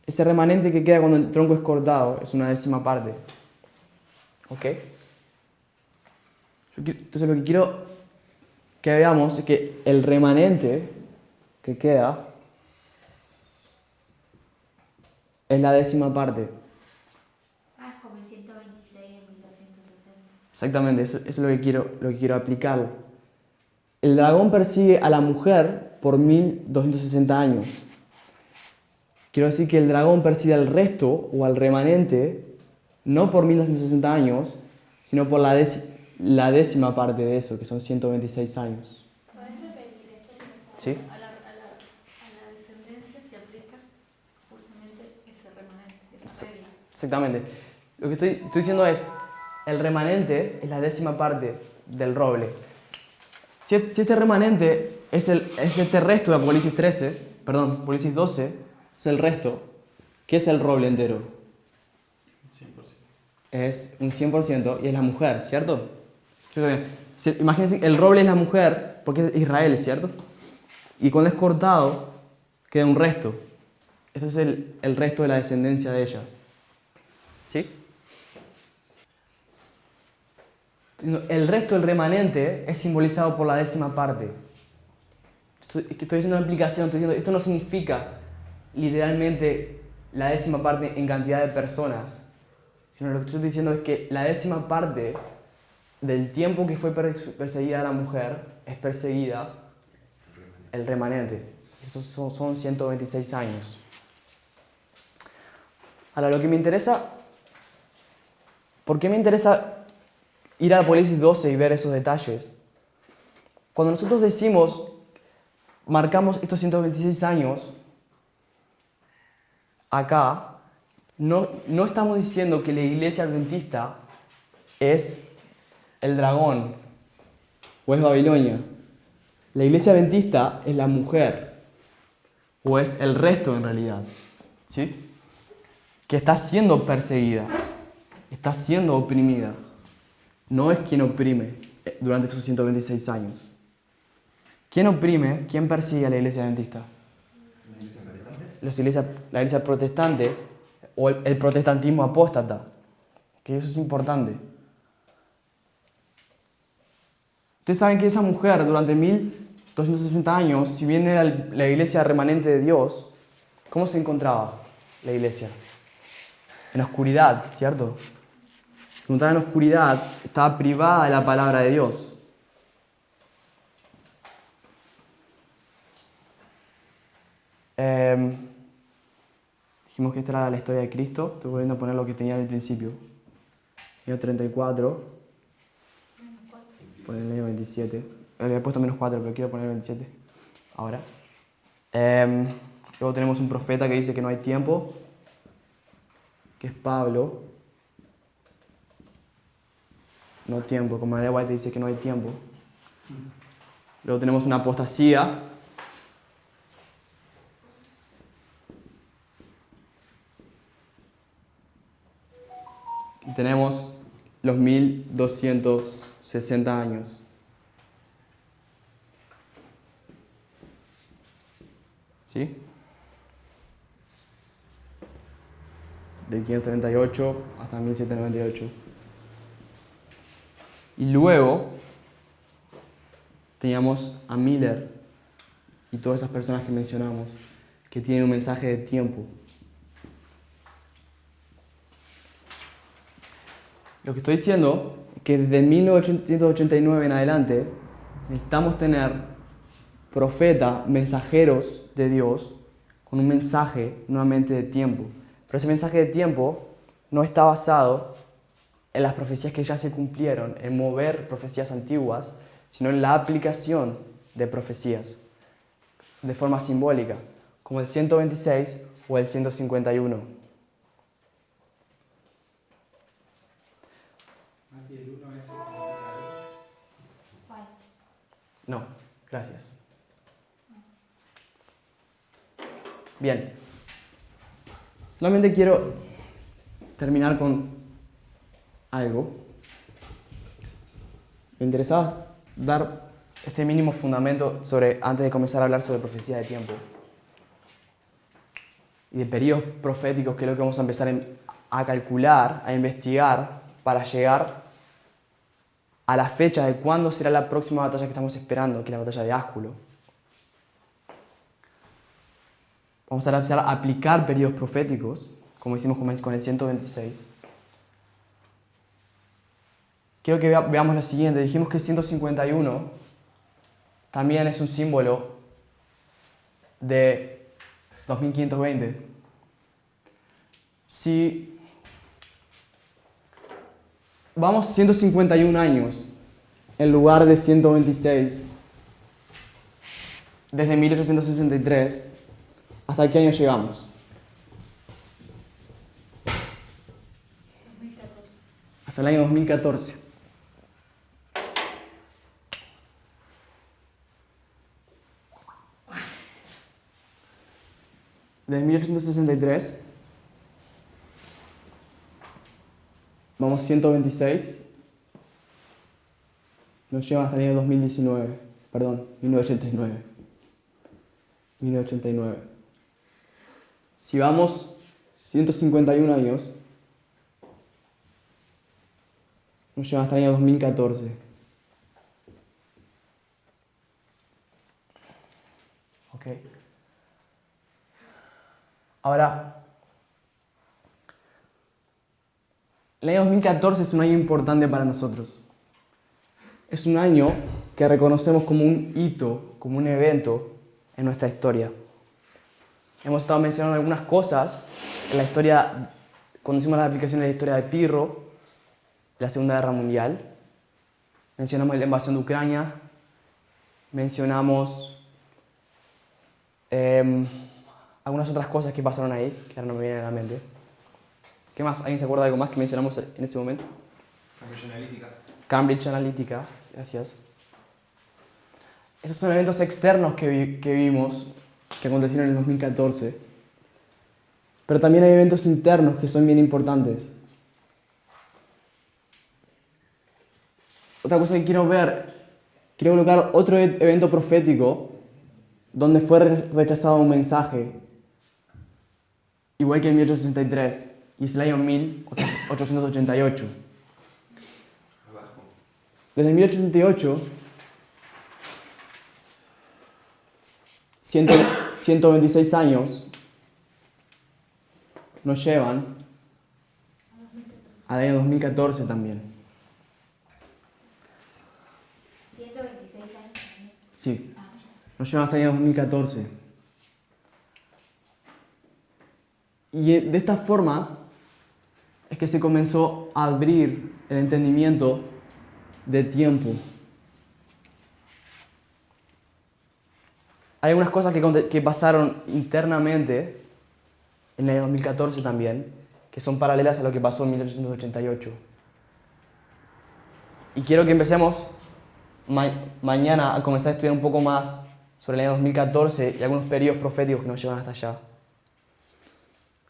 Ese remanente que queda cuando el tronco es cortado es una 10ª parte. ¿Ok? Entonces lo que quiero que veamos es que el remanente que queda es la 10ª parte. Ah, es como el 126 en 1260. Exactamente, eso es lo que quiero aplicar. El dragón persigue a la mujer por 1260 años. Quiero decir que el dragón persigue al resto o al remanente no por 1260 años, sino por la 10ª parte de eso, que son 126 años. ¿Puedes repetir eso? ¿Sí? A la descendencia se aplica justamente ese remanente, esa regla. Exactamente. Lo que estoy diciendo es, el remanente es la 10ª parte del roble. Si este remanente es este resto de Apocalipsis 12, es el resto, ¿qué es el roble entero? 100%. Es un 100% y es la mujer, ¿cierto? Imagínense, el roble es la mujer porque es Israel, ¿cierto? Y cuando es cortado, queda un resto. Este es el resto de la descendencia de ella. ¿Sí? El resto del remanente es simbolizado por la 10ª parte. Estoy haciendo una implicación, estoy diciendo, esto no significa literalmente la 10ª parte en cantidad de personas, sino lo que estoy diciendo es que la 10ª parte del tiempo que fue perseguida la mujer es perseguida el remanente. Esos son 126 años. Ahora, lo que me interesa, ¿por qué me interesa ir a Apocalipsis 12 y ver esos detalles? Cuando nosotros decimos, marcamos estos 126 años, acá, no estamos diciendo que la iglesia adventista es el dragón o es Babilonia. La iglesia adventista es la mujer, o es el resto en realidad, ¿sí? Que está siendo perseguida, está siendo oprimida. No es quien oprime durante esos 126 años. ¿Quién oprime? ¿Quién persigue a la iglesia adventista? La iglesia protestante o el protestantismo apóstata. Que eso es importante. Ustedes saben que esa mujer durante 1260 años, si bien era la iglesia remanente de Dios, ¿cómo se encontraba la iglesia? En oscuridad, ¿cierto? Se encontraba en oscuridad, estaba privada de la palabra de Dios. Dijimos que esta era la historia de Cristo. Estoy volviendo a poner lo que tenía en el principio. Año 34. Poner el año 27. Le había puesto -4, pero quiero poner 27. Ahora. Luego tenemos un profeta que dice que no hay tiempo, que es Pablo. No tiempo, como Ellen White dice que no hay tiempo. Luego tenemos una apostasía. Y tenemos los 1260 años. ¿Sí? De 538 hasta 1798. Y luego teníamos a Miller y todas esas personas que mencionamos que tienen un mensaje de tiempo. Lo que estoy diciendo es que desde 1889 en adelante necesitamos tener profetas, mensajeros de Dios con un mensaje nuevamente de tiempo. Pero ese mensaje de tiempo no está basado en las profecías que ya se cumplieron, en mover profecías antiguas, sino en la aplicación de profecías de forma simbólica, como el 126 o el 151. No, gracias. Bien. Solamente quiero terminar con algo. Me interesaba dar este mínimo fundamento antes de comenzar a hablar sobre profecía de tiempo y de periodos proféticos, que es lo que vamos a empezar a calcular, a investigar para llegar a la fecha de cuándo será la próxima batalla que estamos esperando, que es la batalla de Ásculo. Vamos a empezar a aplicar periodos proféticos, como hicimos con el 126. Quiero que veamos lo siguiente. Dijimos que el 151 también es un símbolo de 2520. Si vamos 151 años en lugar de 126, desde 1863, ¿hasta qué año llegamos? 2014. Hasta el año 2014. Desde 1863 vamos 126, nos lleva hasta el año 2019, perdón, 1989. 1989. Si vamos 151 años, nos lleva hasta el año 2014. Ok. Ahora, el año 2014 es un año importante para nosotros. Es un año que reconocemos como un hito, como un evento en nuestra historia. Hemos estado mencionando algunas cosas en la historia, cuando hicimos la aplicación de la historia de Pirro, la Segunda Guerra Mundial. Mencionamos la invasión de Ucrania, mencionamos algunas otras cosas que pasaron ahí, que ahora no me vienen a la mente. ¿Qué más? ¿Alguien se acuerda de algo más que mencionamos en ese momento? Cambridge Analytica. Cambridge Analytica, gracias. Esos son eventos externos que vimos, que acontecieron en el 2014. Pero también hay eventos internos que son bien importantes. Otra cosa que quiero colocar otro evento profético donde fue rechazado un mensaje, igual que en 1863, y es el año 1888. Desde 1888, 126 años nos llevan al año 2014 también. 126 años también. Sí, nos llevan hasta el año 2014. Y de esta forma es que se comenzó a abrir el entendimiento de tiempo. Hay algunas cosas que pasaron internamente en el año 2014 también, que son paralelas a lo que pasó en 1888. Y quiero que empecemos mañana a comenzar a estudiar un poco más sobre el año 2014 y algunos periodos proféticos que nos llevan hasta allá.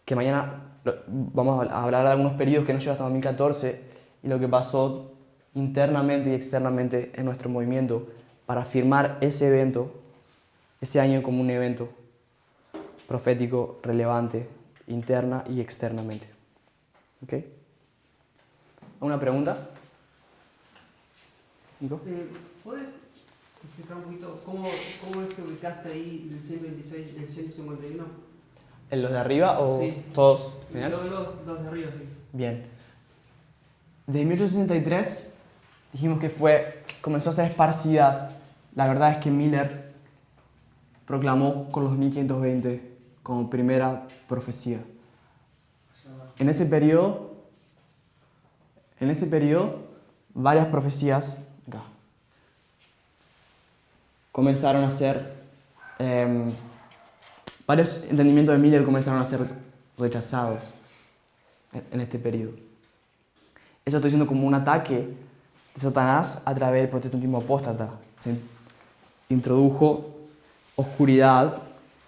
Que mañana vamos a hablar de algunos periodos que nos llevan hasta 2014 y lo que pasó internamente y externamente en nuestro movimiento para afirmar ese evento, ese año como un evento profético relevante, interna y externamente. ¿Ok? ¿Alguna pregunta? ¿Nico? ¿Puedes explicar un poquito cómo es que ubicaste ahí el 126 y el 151? ¿En los de arriba o sí, todos? ¿General? Los de arriba, sí. Bien. Desde 1863 dijimos que comenzó a ser esparcidas. La verdad es que Miller proclamó con los 1520 como primera profecía. En ese periodo, varias profecías acá, comenzaron a ser, varios entendimientos de Miller comenzaron a ser rechazados en este periodo. Eso estoy diciendo como un ataque de Satanás a través del protestantismo apóstata. Se introdujo oscuridad,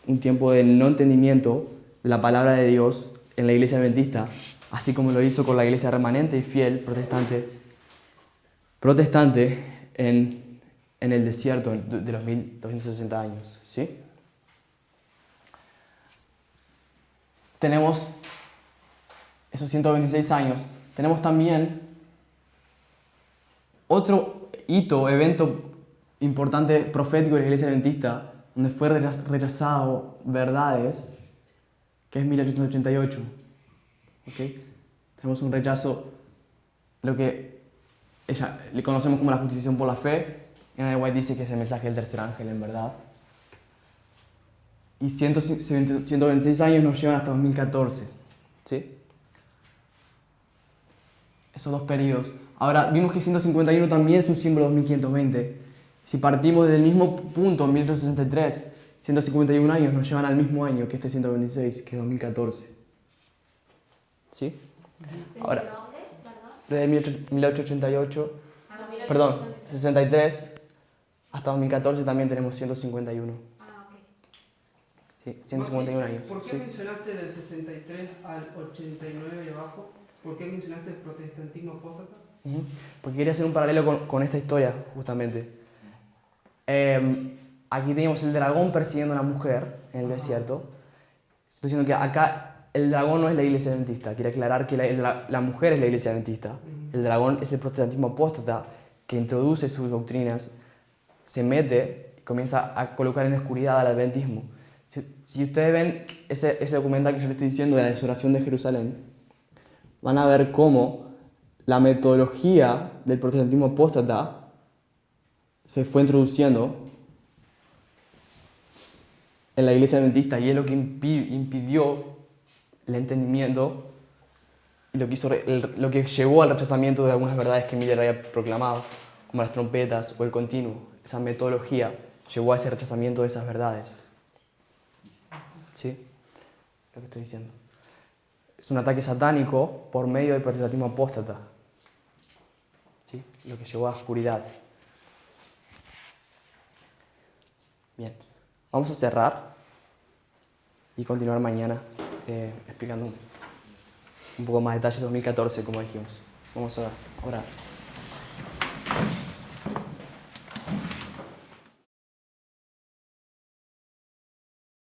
un tiempo de no entendimiento de la palabra de Dios en la iglesia adventista, así como lo hizo con la iglesia remanente y fiel protestante en el desierto de los 1260 años. ¿Sí? Tenemos esos 126 años. Tenemos también otro evento importante profético de la iglesia adventista, donde fue rechazado verdades, que es 1888. ¿Okay? Tenemos un rechazo, lo que le conocemos como la justificación por la fe. Ellen White dice que es el mensaje del tercer ángel, en verdad. Y 126 años nos llevan hasta 2014. ¿Sí? Esos dos periodos. Ahora, vimos que 151 también es un símbolo de 2520. Si partimos del mismo punto, 1863, 151 años nos llevan al mismo año que este 126, que es 2014. ¿Sí? Ahora, desde 1888, perdón, 63 hasta 2014 también tenemos 151. Ah, ok. Sí, 151 años. ¿Por qué Sí. mencionaste del 63 al 89 y abajo? ¿Por qué mencionaste el protestantismo apóstata? Porque quería hacer un paralelo con esta historia, justamente. Aquí teníamos el dragón persiguiendo a la mujer en el desierto. Estoy diciendo que acá el dragón no es la iglesia adventista. Quiero aclarar que la mujer es la iglesia adventista. El dragón es el protestantismo apóstata que introduce sus doctrinas, se mete y comienza a colocar en oscuridad al adventismo. Si ustedes ven ese documental que yo les estoy diciendo de la desolación de Jerusalén, van a ver cómo la metodología del protestantismo apóstata se fue introduciendo en la iglesia adventista y es lo que impidió el entendimiento y lo que llevó al rechazamiento de algunas verdades que Miller había proclamado, como las trompetas o el continuo, esa metodología llevó a ese rechazamiento de esas verdades. ¿Sí? Lo que estoy diciendo. Es un ataque satánico por medio del protestantismo apóstata. ¿Sí? Lo que llevó a la oscuridad. Bien. Vamos a cerrar y continuar mañana explicando un poco más detalles de 2014, como dijimos. Vamos a orar.